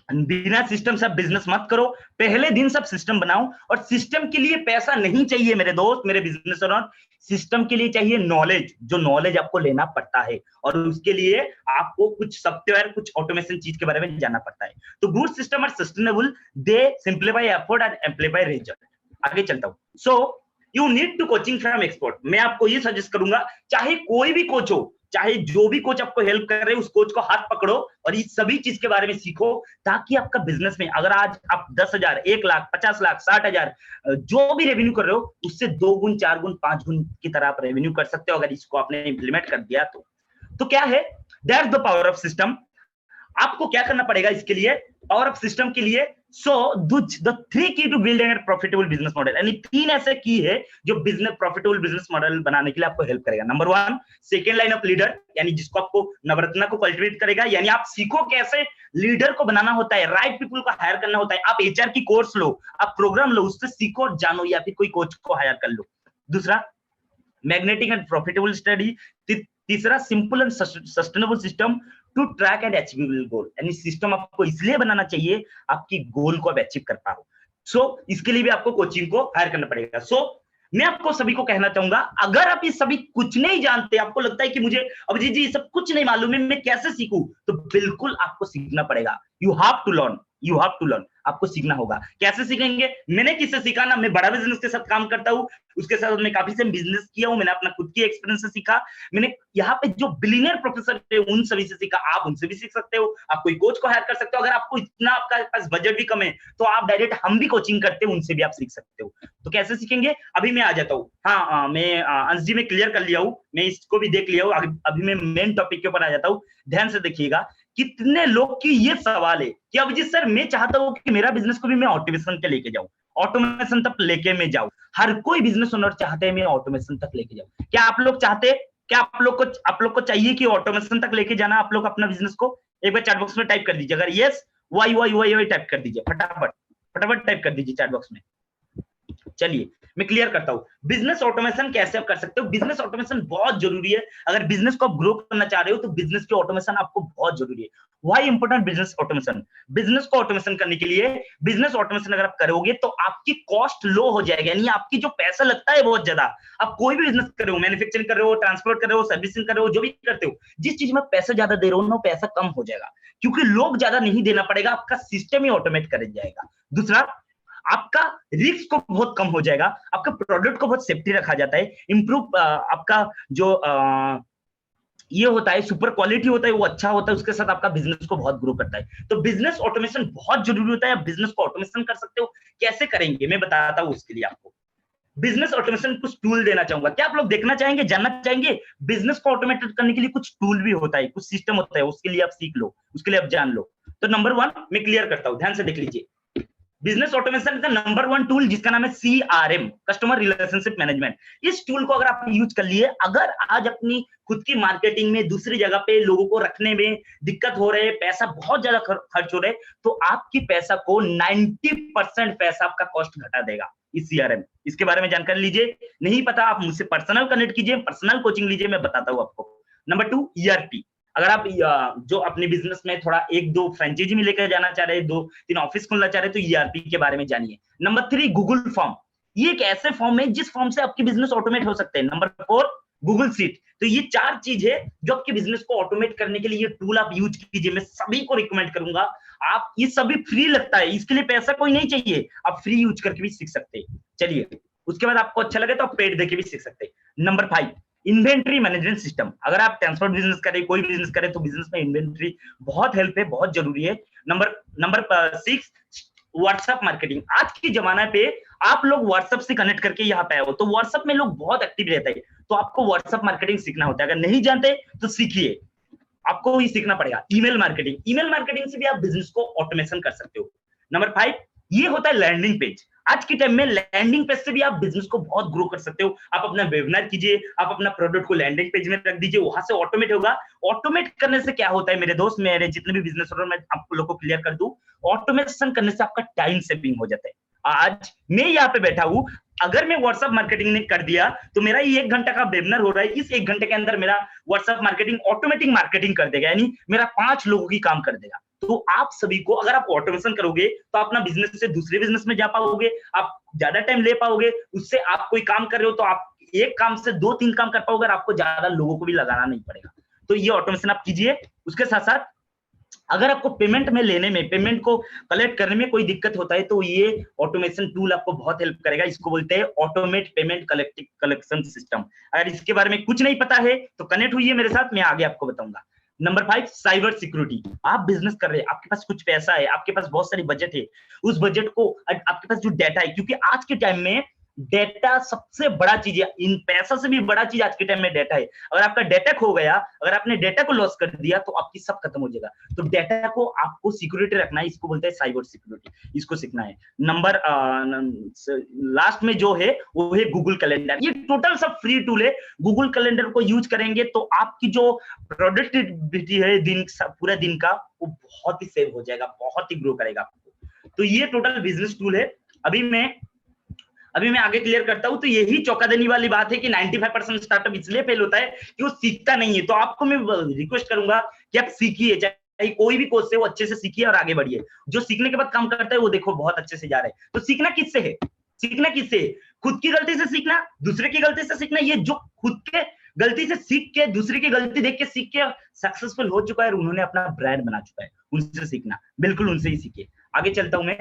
बिना सिस्टम से बिजनेस मत करो। पहले दिन सब सिस्टम बनाओ, और सिस्टम के लिए पैसा नहीं चाहिए मेरे दोस्त, मेरे बिजनेस ओनर। सिस्टम के लिए चाहिए नॉलेज, जो नॉलेज आपको लेना पड़ता है, और उसके लिए आपको कुछ सॉफ्टवेयर, कुछ ऑटोमेशन चीज के बारे में जानना पड़ता है। तो good system are sustainable, they simplify effort and amplify result. आगे चलता हूं। So you need to coaching from expert. मैं आपको ये सजेस्ट करूंगा, चाहे कोई भी कोच हो, चाहे जो भी कोच आपको हेल्प कर रहे हैं उस कोच को हाथ पकड़ो और इस सभी चीज के बारे में सीखो, ताकि आपका बिजनेस में अगर आज आप 10,000, 1,00,000, 50,00,000, 60,000 जो भी रेवेन्यू कर रहे हो उससे 2 गुण, 4 गुण, 5 गुण की तरह आप रेवेन्यू कर सकते हो अगर इसको आपने इंप्लीमेंट कर दिया तो क्या है, that's the power of system. आपको क्या करना पड़ेगा इसके लिए, पावर ऑफ सिस्टम के लिए? सो the 3 key to building a profitable business model, यानी 3 ऐसे की है जो बिजनेस प्रॉफिटेबल बिजनेस मॉडल बनाने के लिए आपको हेल्प करेगा। Number 1, second line of leader, यानी जिसको आपको नवरत्ना को कल्टिवेट करेगा, यानी आप सीखो कैसे लीडर को बनाना होता है, राइट पीपल को हायर करना होता है। आप एचआर की कोर्स लो, आप प्रोग्राम लो, उससे सीखो और जानो, या फिर कोई कोच को हायर कर लो। दूसरा, मैग्नेटिक एंड प्रॉफिटेबल स्टडी। तीसरा, simple and sustainable system to track and achievable goal, यानी सिस्टम आपको इसलिए बनाना चाहिए आपकी गोल को आप अचीव कर पाओ। सो इसके लिए भी आपको कोचिंग को हायर करना पड़ेगा। सो मैं आपको सभी को कहना चाहूंगा, अगर आप ये सभी कुछ नहीं जानते, आपको लगता है कि मुझे अभिजीत जी ये सब कुछ नहीं मालूम है, मैं कैसे सीखूं, तो बिल्कुल आपको सीखना पड़ेगा। You have to learn, you have to learn, आपको सीखना होगा। कैसे सीखेंगे? मैंने किससे सीखा ना, मैं बड़ा बिजनेस के साथ काम करता हूँ, उसके साथ मैं काफी से बिजनेस किया हूं, मैंने अपना खुद की एक्सपीरियंस से सीखा। मैंने यहाँ पे जो बिलियनियर प्रोफेसर है उन सभी से सीखा, आप उनसे भी सीख सकते हो, आप कोई कोच को हायर कर सकते हो। अगर आपको इतना आपका पास बजट भी कम है तो आप डायरेक्ट, हम भी कोचिंग करते हैं, उनसे भी आप सीख सकते हो। तो कैसे सीखेंगे, अभी मैं आ जाता हूँ। हाँ, मैं अंश जी में क्लियर कर लिया हूँ, मैं इसको भी देख लिया हूँ, अभी मैं मेन टॉपिक के ऊपर आ जाता हूँ। ध्यान से देखिएगा, कितने लोग की ये सवाल है कि अभिजीत सर मैं चाहता हूँ कि मेरा बिजनेस को भी मैं ऑटोमेशन पे लेके जाऊं, ऑटोमेशन तक लेके मैं जाऊं। हर कोई बिजनेस ओनर चाहते हैं मैं ऑटोमेशन तक लेके जाऊं। क्या आप लोग चाहते हैं? क्या आप लोग को चाहिए कि ऑटोमेशन तक लेके जाना आप लोग अपना बिजनेस को? एक बार चैट बॉक्स में टाइप कर दीजिए, अगर यस, वाई टाइप कर दीजिए, फटाफट टाइप कर दीजिए चैट बॉक्स में। चलिए मैं क्लियर करता हूं, बिजनेस ऑटोमेशन कैसे आप कर सकते हो। बिजनेस ऑटोमेशन बहुत जरूरी है, अगर बिजनेस को आप ग्रो करना चाह रहे हो तो बिजनेस की ऑटोमेशन आपको बहुत जरूरी है। Why important business automation? Business को ऑटोमेशन करने के लिए, बिजनेस ऑटोमेशन अगर आप करोगे तो आपकी कॉस्ट लो हो जाएगी, यानी आपकी जो पैसा लगता है बहुत ज्यादा, आप कोई भी बिजनेस कर रहे हो, मैन्युफैक्चरिंग कर रहे हो, ट्रांसपोर्ट कर रहे हो, सर्विसिंग कर रहे हो, जो भी करते हो, जिस चीज में पैसा ज्यादा दे रहे हो ना, पैसा कम हो जाएगा, क्योंकि लोग ज्यादा नहीं देना पड़ेगा, आपका सिस्टम ही ऑटोमेट कर जाएगा। दूसरा, आपका रिस्क को बहुत कम हो जाएगा, आपका प्रोडक्ट को बहुत सेफ्टी रखा जाता है, इंप्रूव आपका जो ये होता है, सुपर क्वालिटी होता है, वो अच्छा होता है, उसके साथ आपका बिजनेस को बहुत ग्रो करता है। तो बिजनेस ऑटोमेशन बहुत जरूरी होता है। आप बिजनेस को ऑटोमेशन कर सकते हो, कैसे करेंगे मैं बताता हूँ उसके लिए आपको। बिजनेस ऑटोमेशन कुछ टूल देना चाहूंगा, क्या आप लोग देखना चाहेंगे, जानना चाहेंगे? बिजनेस को ऑटोमेटेड करने के लिए कुछ टूल भी होता है, कुछ सिस्टम होता है, उसके लिए आप सीख लो, उसके लिए आप जान लो। तो नंबर 1 मैं क्लियर करता हूं, ध्यान से देख लीजिए। बिजनेस ऑटोमेशन का नंबर 1 टूल जिसका नाम है CRM, कस्टमर रिलेशनशिप मैनेजमेंट। इस टूल को अगर आप यूज कर लिए, अगर आज अपनी खुद की मार्केटिंग में दूसरी जगह पे लोगों को रखने में दिक्कत हो रहे, पैसा बहुत ज्यादा खर्च हो रहे, तो आपकी पैसा को 90% पैसा आपका कॉस्ट घटा देगा इस CRM। इसके बारे में जानकारी लीजिए, नहीं पता आप मुझसे पर्सनल कनेक्ट कीजिए, पर्सनल कोचिंग लीजिए, मैं बताता हूं आपको। नंबर 2 ERP, अगर आप जो अपने बिजनेस में थोड़ा 1-2 फ्रेंचाइजी में लेकर जाना चाह रहे हैं, 2-3 ऑफिस खोलना चाह रहे हैं, तो ERP के बारे में जानिए। नंबर 3 गूगल फॉर्म, ये एक ऐसे फॉर्म है जिस फॉर्म से आपके बिजनेस ऑटोमेट हो सकते हैं। Number 4 Google seat. तो ये 4 चीज है जो आपके बिजनेस को ऑटोमेट करने के लिए ये टूल आप यूज कीजिए, मैं सभी को रिकमेंड करूंगा। आप ये सभी फ्री लगता है, इसके लिए पैसा कोई नहीं चाहिए, आप फ्री यूज करके भी सीख सकते हैं। चलिए, उसके बाद आपको अच्छा लगे तो आप पेड देके भी सीख सकते हैं। नंबर 5 इन्वेंट्री मैनेजमेंट सिस्टम, अगर आप ट्रांसपोर्ट बिजनेस करें, कोई बिजनेस करें, तो बिजनेस में इन्वेंट्री बहुत हेल्प है, बहुत जरूरी है। Number 6 WhatsApp marketing. आज के जमाने पे आप लोग व्हाट्सएप से कनेक्ट करके यहाँ पे आए हो, तो व्हाट्सएप में लोग बहुत एक्टिव रहते हैं, तो आपको व्हाट्सएप मार्केटिंग सीखना होता है। अगर नहीं जानते तो सीखिए, आपको ही सीखना पड़ेगा। ईमेल मार्केटिंग, ईमेल मार्केटिंग से भी आप बिजनेस को ऑटोमेशन कर सकते हो। नंबर 5 ये होता है लैंडिंग पेज। आज के टाइम में लैंडिंग पेज से भी आप बिजनेस को बहुत ग्रो कर सकते हो। आप अपना वेबिनार कीजिए, आप अपना प्रोडक्ट को लैंडिंग पेज में रख दीजिए, वहां से ऑटोमेट होगा। ऑटोमेट करने से क्या होता है मेरे दोस्त, मेरे जितने भी बिजनेस ओनर, मैं आप लोगों को क्लियर कर दूं, ऑटोमेशन करने से आपका टाइम सेविंग हो जाता है। आज मैं यहाँ पे बैठा हूं, अगर मैं व्हाट्सएप मार्केटिंग ने कर दिया तो मेरा ये 1 घंटा का वेबिनार हो रहा है, इस 1 घंटे के अंदर मेरा व्हाट्सएप मार्केटिंग ऑटोमेटिक मार्केटिंग कर देगा, यानी मेरा 5 लोगों की काम कर देगा। तो आप सभी को, अगर आप ऑटोमेशन करोगे तो अपना बिजनेस से दूसरे बिजनेस में जा पाओगे, आप ज्यादा टाइम ले पाओगे, उससे आप कोई काम कर रहे हो तो आप एक काम से 2-3 काम कर पाओगे, आपको ज्यादा लोगों को भी लगाना नहीं पड़ेगा। तो ये ऑटोमेशन आप कीजिए। उसके साथ साथ अगर आपको पेमेंट में लेने में, पेमेंट को कलेक्ट करने में कोई दिक्कत होता है तो ये ऑटोमेशन टूल आपको बहुत हेल्प करेगा। इसको बोलते हैं ऑटोमेट पेमेंट कलेक्शन सिस्टम। अगर इसके बारे में कुछ नहीं पता है तो कनेक्ट हुई है मेरे साथ, मैं आगे आपको बताऊंगा। Number 5, cyber security. आप बिजनेस कर रहे हैं, आपके पास कुछ पैसा है, आपके पास बहुत सारी बजट है, उस बजट को आपके पास जो डाटा है, क्योंकि आज के टाइम में डेटा सबसे बड़ा चीज है, इन पैसा से भी बड़ा चीज आज के टाइम में डेटा है। अगर आपका डेटा खो गया, अगर आपने डेटा को लॉस कर दिया तो आपकी सब खत्म हो जाएगा। तो डेटा को आपको सिक्योरिटी रखना है, इसको बोलते हैं साइबर सिक्योरिटी, इसको सीखना है। नंबर लास्ट में जो है वो है गूगल कैलेंडर। ये टोटल सब फ्री टूल है। गूगल कैलेंडर को यूज करेंगे तो आपकी जो प्रोडक्टिविटी है पूरा दिन का, वो बहुत ही सेव हो जाएगा, बहुत ही ग्रो करेगा आपको। तो ये टोटल बिजनेस टूल है। अभी मैं आगे क्लियर करता हूं। तो यही चौंका देने वाली बात है कि 95% स्टार्टअप इसलिए फेल होता है कि वो सीखता नहीं है। तो आपको मैं रिक्वेस्ट करूंगा कि आप सीखिए, चाहे कोई भी कोर्स है वो अच्छे से सीखिए और आगे बढ़िए। जो सीखने के बाद काम करता है वो देखो बहुत अच्छे से जा रहा है। तो सीखना किससे है? सीखना किससे? खुद की गलती से सीखना, दूसरे की गलती से सीखना। ये जो खुद के गलती से सीख के, दूसरे की गलती देख के सीख के सक्सेसफुल हो चुका है और उन्होंने अपना ब्रांड बना चुका है, उनसे सीखना, बिल्कुल उनसे ही सीखिए। आगे चलता हूं मैं।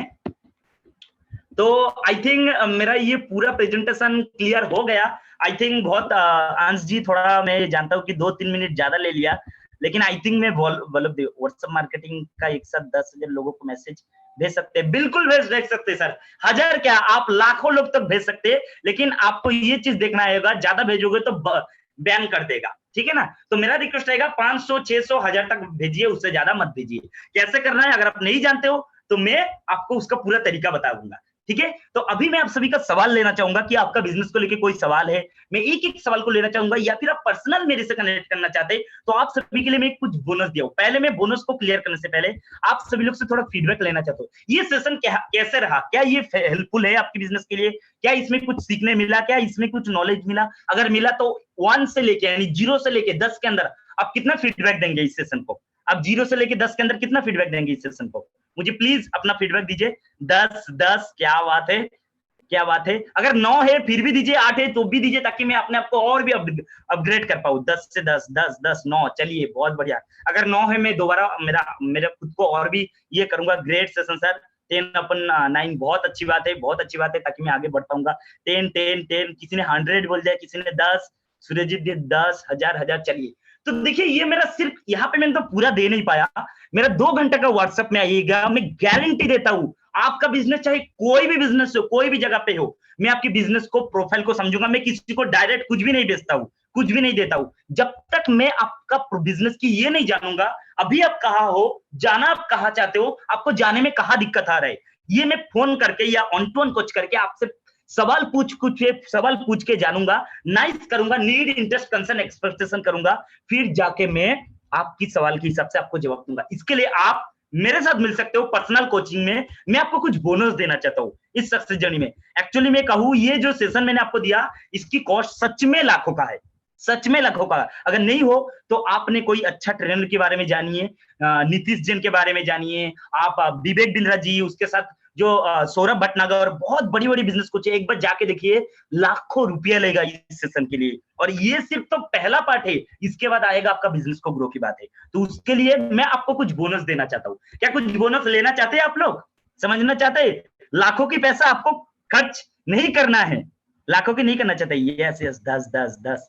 तो आई थिंक मेरा ये पूरा प्रेजेंटेशन क्लियर हो गया। आई थिंक बहुत अंश जी, थोड़ा मैं जानता हूँ कि 2-3 मिनट ज्यादा ले लिया, लेकिन आई थिंक मैं व्हाट्सएप मार्केटिंग का एक साथ 10,000 लोगों को मैसेज भेज सकते हैं। बिल्कुल भेज सकते हैं सर, 1000 क्या, आप लाखों लोग तक भेज सकते हैं। लेकिन आपको ये चीज देखना होगा, ज्यादा भेजोगे तो बैन कर देगा, ठीक है ना। तो मेरा रिक्वेस्ट रहेगा 500, 600, 1000 तक भेजिए, उससे ज्यादा मत भेजिए। कैसे करना है अगर आप नहीं जानते हो तो मैं आपको उसका पूरा तरीका बता दूंगा, ठीक है। तो अभी मैं आप सभी का सवाल लेना चाहूंगा कि आपका बिजनेस को लेके कोई सवाल है। मैं एक सवाल को लेना चाहूंगा, या फिर आप पर्सनल मेरे से कनेक्ट करना चाहते हैं तो आप सभी के लिए मैं कुछ बोनस दिया हूं। पहले मैं बोनस को क्लियर करने से पहले आप सभी लोग से थोड़ा फीडबैक लेना चाहता हूं। ये सेशन कैसे रहा? क्या ये हेल्पफुल है आपके बिजनेस के लिए? क्या इसमें कुछ सीखने मिला? क्या इसमें कुछ नॉलेज मिला? अगर मिला तो 1 से लेके, यानी 0 से लेके 10 के अंदर आप कितना फीडबैक देंगे इस सेशन को? आप 0 से लेके 10 के अंदर कितना फीडबैक देंगे इस सेशन को? मुझे प्लीज अपना फीडबैक दीजिए। 10, क्या बात है, क्या बात है। अगर 9 है फिर भी दीजिए, 8 है तो भी दीजिए, ताकि मैं अपने आप को और भी अपग्रेड कर पाऊं। 10 से 10, 10, 10, 9, चलिए बहुत बढ़िया। अगर 9 है मैं दोबारा मेरा खुद को और भी ये करूंगा। ग्रेट सेशन सर, 10/9, बहुत अच्छी बात है, बहुत अच्छी बात है, ताकि मैं आगे बढ़ पाऊंगा। 10, 10, 10, किसी ने 100 बोल दिया, किसी ने 10, सूर्यजीत दे 10, 1000, चलिए। तो देखिए ये मेरा सिर्फ यहाँ पे मैंने तो पूरा दे नहीं पाया, मेरा 2 घंटे का व्हाट्सएप में आइएगा। मैं गारंटी देता हूं आपका बिजनेस चाहे कोई भी बिजनेस हो, कोई भी जगह पे हो, मैं आपके बिजनेस को, प्रोफाइल को समझूंगा। मैं किसी को डायरेक्ट कुछ भी नहीं बेचता हूं, कुछ भी नहीं देता हूं, जब तक मैं आपका बिजनेस की ये नहीं जानूंगा अभी आप कहाँ हो, जाना आप कहाँ चाहते हो, आपको जाने में कहाँ दिक्कत आ रहा है, ये मैं फोन करके या ऑन टू ऑन कोच करके आपसे सवाल पूछ के जानूंगा, नाइस करूंगा, नीड, इंटरेस्ट, कंसर्न, एक्सपेक्टेशन करूंगा, फिर जाके मैं आपकी सवाल के हिसाब से आपको जवाब दूंगा। इसके लिए आप मेरे साथ मिल सकते हो पर्सनल कोचिंग में। मैं आपको कुछ बोनस देना चाहता हूँ इस सक्सेस जर्नी में। एक्चुअली मैं कहूँ, ये जो सेशन मैंने आपको दिया इसकी कॉस्ट सच में लाखों का है, सच में लाखों का। अगर नहीं हो तो आपने कोई अच्छा ट्रेनर के बारे में जानिए, नीतीश जैन के बारे में जानिए, आप विवेक बिंद्रा जी, उसके साथ जो सौरभ भटनागर, बहुत बड़ी बड़ी बिजनेस कोच है, एक बार जाके देखिए, लाखों रुपया लेगा इस सेशन के लिए। और ये सिर्फ तो पहला पार्ट है, इसके बाद आएगा आपका बिजनेस को ग्रो की बात है। तो उसके लिए मैं आपको कुछ बोनस देना चाहता हूँ। क्या कुछ बोनस लेना चाहते हैं आप लोग? समझना चाहते हैं? लाखों की पैसा आपको खर्च नहीं करना है, लाखों की नहीं करना चाहते। यस यस, 10, 10, 10,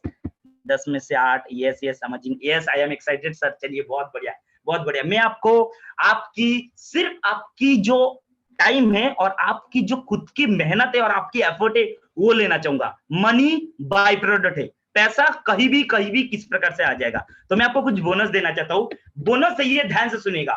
10 में से 8, यस यस, समझिंग, yes, I am excited sir. चलिए बहुत बढ़िया, बहुत बढ़िया। मैं आपको आपकी सिर्फ आपकी जो टाइम है और आपकी जो खुद की मेहनत है और आपकी एफर्ट है वो लेना चाहूंगा। मनी बाय प्रोडक्ट है, पैसा कहीं भी किस प्रकार से आ जाएगा। तो मैं आपको कुछ बोनस देना चाहता हूँ। बोनस है ये, ध्यान से सुनिएगा।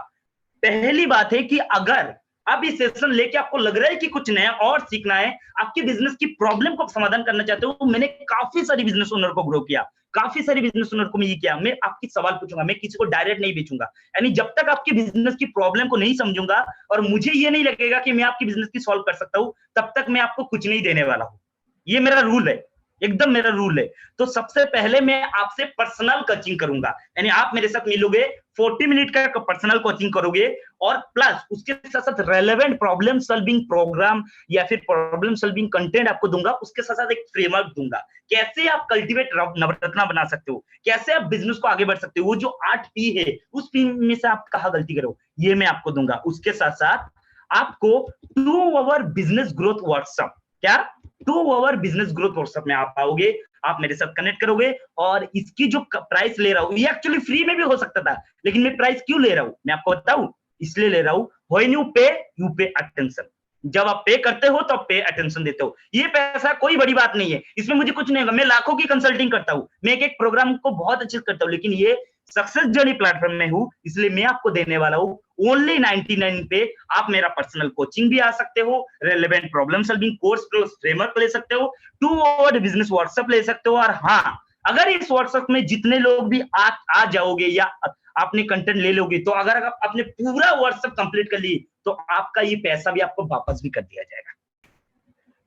पहली बात है कि अगर आप इस सेशन लेके आपको लग रहा है कि कुछ नया और सीखना है, आपकी बिजनेस की प्रॉब्लम को समाधान करना चाहते हो, मैंने काफी सारी बिजनेस ओनर को ग्रो किया, काफी सारी बिजनेस ओनर को मैं ये किया, मैं आपकी सवाल पूछूंगा, मैं किसी को डायरेक्ट नहीं बेचूंगा। यानी जब तक आपकी बिजनेस की प्रॉब्लम को नहीं समझूंगा और मुझे ये नहीं लगेगा कि मैं आपकी बिजनेस की सॉल्व कर सकता हूं, तब तक मैं आपको कुछ नहीं देने वाला हूं। ये मेरा रूल है, एकदम मेरा रूल है। तो सबसे पहले मैं आपसे पर्सनल कोचिंग करूंगा, यानी आप मेरे साथ मिलोगे, 40 मिनट का पर्सनल कोचिंग करोगे, और प्लस उसके साथ साथ रेलेवेंट प्रॉब्लम सॉल्विंग प्रोग्राम या फिर प्रॉब्लम सॉल्विंग कंटेंट आपको दूंगा। उसके साथ साथ एक फ्रेमवर्क दूंगा, कैसे आप कल्टीवेट नवरत्ना बना सकते हो, कैसे आप बिजनेस को आगे बढ़ सकते हो। वो जो 8 P है, उस P में से आप कहाँ गलती करो, ये मैं आपको दूंगा। उसके साथ साथ आपको 2 आवर बिजनेस ग्रोथ वर्कशॉप, क्या 2 आवर बिजनेस ग्रोथ वर्कशॉप में आप आओगे, आप मेरे साथ कनेक्ट करोगे, और इसकी जो प्राइस ले रहा हूं, ये एक्चुअली फ्री में भी हो सकता था, लेकिन मैं प्राइस क्यों ले रहा हूं मैं आपको बताऊं। इसलिए ले रहा हूं, व्हेन यू पे अटेंशन। जब आप पे करते हो तो आप पे अटेंशन देते हो। ये पैसा कोई बड़ी बात नहीं है, इसमें मुझे कुछ नहीं होगा। मैं लाखों की कंसल्टिंग करता हूं, मैं एक प्रोग्राम को बहुत अच्छे से करता हूं, लेकिन ये सक्सेस जर्नी प्लेटफॉर्म में हूं, इसलिए मैं आपको देने वाला हूं ओनली 99 पे। आप मेरा पर्सनल कोचिंग भी आ सकते हो, relevant problem solving course framework ले सकते हो, 2 आवर बिजनेस व्हाट्सएप ले सकते हो। और हाँ, अगर इस व्हाट्सएप में जितने लोग भी आ जाओगे या आपने कंटेंट ले लोगे, तो अगर आपने पूरा व्हाट्सएप कंप्लीट कर ली, तो आपका ये पैसा भी आपको वापस भी कर दिया जाएगा।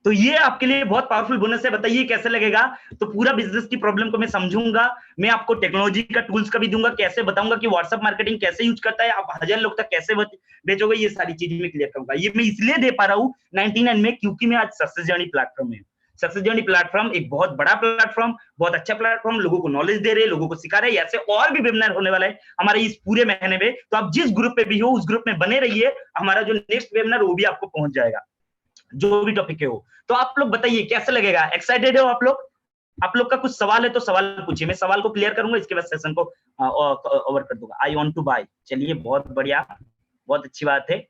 तो ये आपके लिए बहुत पावरफुल बोनस है। बताइए कैसे लगेगा। तो पूरा बिजनेस की प्रॉब्लम को मैं समझूंगा, मैं आपको टेक्नोलॉजी का टूल्स का भी दूंगा, कैसे बताऊंगा कि व्हाट्सएप मार्केटिंग कैसे यूज करता है, आप 1000 लोग तक कैसे बेचोगे, ये सारी चीजें मैं क्लियर करूंगा। ये मैं इसलिए दे पा रहा हूँ 99 में, क्योंकि मैं आज सक्सेस जर्नी प्लेटफॉर्म में हूँ। सक्सेस जर्नी प्लेटफॉर्म एक बहुत बड़ा प्लेटफॉर्म, बहुत अच्छा प्लेटफॉर्म, लोगों को नॉलेज दे रहे हैं, लोगों को सिखा रहे हैं। ऐसे और भी वेबिनार होने वाला है हमारे इस पूरे महीने में, तो आप जिस ग्रुप पे भी हो उस ग्रुप में बने रहिए, हमारा जो नेक्स्ट वेबिनार वो भी आपको पहुंच जाएगा, जो भी टॉपिक है वो। तो आप लोग बताइए कैसे लगेगा, एक्साइटेड हो आप लोग। आप लोग का कुछ सवाल है तो सवाल पूछिए, मैं सवाल को क्लियर करूंगा, इसके बाद सेशन को ओवर कर दूंगा। आई वांट टू बाय, चलिए बहुत बढ़िया, बहुत अच्छी बात है,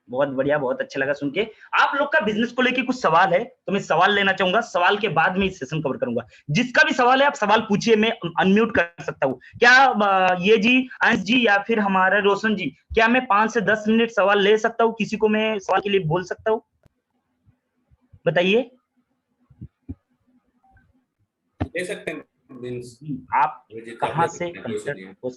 बहुत बढ़िया, बहुत अच्छा लगा सुन के। आप लोग का बिजनेस को लेके कुछ सवाल है तो मैं सवाल लेना चाहूंगा, सवाल के बाद में इस सेशन कवर करूंगा। जिसका भी सवाल है आप सवाल पूछिए, मैं अनम्यूट कर सकता हूँ। क्या ये जी, अंश जी या फिर हमारा रोशन जी, क्या मैं 5 से 10 मिनट सवाल ले सकता हूँ? किसी को मैं सवाल के लिए बोल सकता हूँ, बताइए। ले सकते हैं। आप कहाँ से कांटेक्ट हो,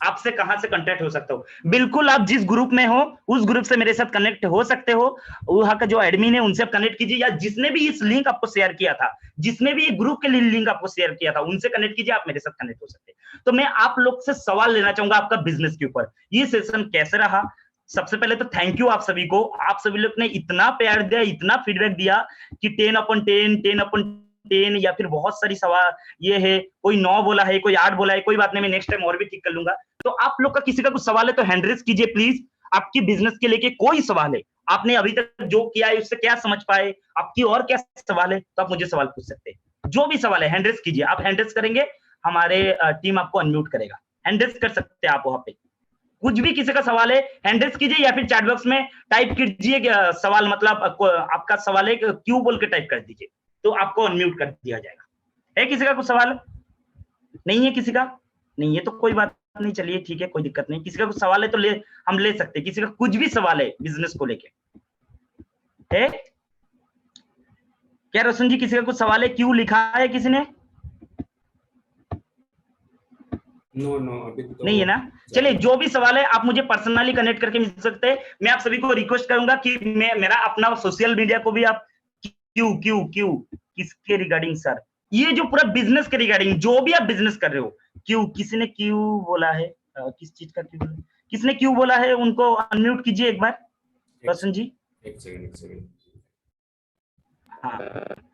आपसे कहां से कांटेक्ट हो सकता हो? बिल्कुल, आप जिस ग्रुप में हो उस ग्रुप से मेरे साथ कनेक्ट हो सकते हो। वहां का जो एडमिन है उनसे आप कनेक्ट कीजिए, या जिसने भी इस लिंक आपको शेयर किया था, जिसने भी ग्रुप के लिए लिंक आपको शेयर किया था, उनसे कनेक्ट कीजिए, आप मेरे साथ कनेक्ट हो सकते हैं। तो मैं आप लोग से सवाल लेना चाहूंगा आपका बिजनेस के ऊपर। ये सेशन कैसे रहा? सबसे पहले तो थैंक यू आप सभी को, आप सभी लोग ने इतना प्यार दिया, इतना फीडबैक दिया कि 10/10, 10/10, या फिर बहुत सारी सवाल ये है, कोई 9 बोला है, कोई 8 बोला है, कोई बात नहीं, मैं नेक्स्ट टाइम और भी ठीक कर लूंगा। तो आप लोग का किसी का कुछ सवाल है तो हैंड रेज कीजिए प्लीज। आपकी बिजनेस के लेके कोई सवाल है, आपने अभी तक जो किया है उससे क्या समझ पाए, आपकी और क्या सवाल है, तो आप मुझे सवाल पूछ सकते हैं। जो भी सवाल है हैंड रेज कीजिए, आप हैंड रेज करेंगे हमारे टीम आपको अनम्यूट करेगा। हैंड रेज कर सकते हैं आप वहां पे, कुछ भी किसी का सवाल है हैंड रेज कीजिए, या फिर चैट बॉक्स में टाइप कीजिए सवाल, मतलब आपका सवाल है क्यों बोल के टाइप कर दीजिए, तो आपको अनम्यूट कर दिया जाएगा। है किसी का कुछ सवाल? नहीं है किसी का? नहीं है तो कोई बात नहीं, चलिए ठीक है, कोई दिक्कत नहीं। किसी का कुछ सवाल है तो हम ले सकते हैं, किसी का कुछ भी सवाल है बिजनेस को लेके है क्या? रोशन जी किसी का कुछ सवाल है? क्यों लिखा है किसी ने? नो अभी तो नहीं है ना? चलिए, जो भी सवाल है आप मुझे पर्सनली कनेक्ट करके मिल सकते हैं। मैं आप सभी को रिक्वेस्ट करूंगा कि मेरा अपना सोशल मीडिया को भी आप क्यों किसके रिगार्डिंग सर, ये जो पूरा बिजनेस के रिगार्डिंग, जो भी आप बिजनेस कर रहे हो, क्यों, किसी ने क्यों बोला है, किस चीज का क्यों, किसने क्यों बोला है, उनको अनम्यूट कीजिए एक बार, रोशन जी। एक सेकंड। हाँ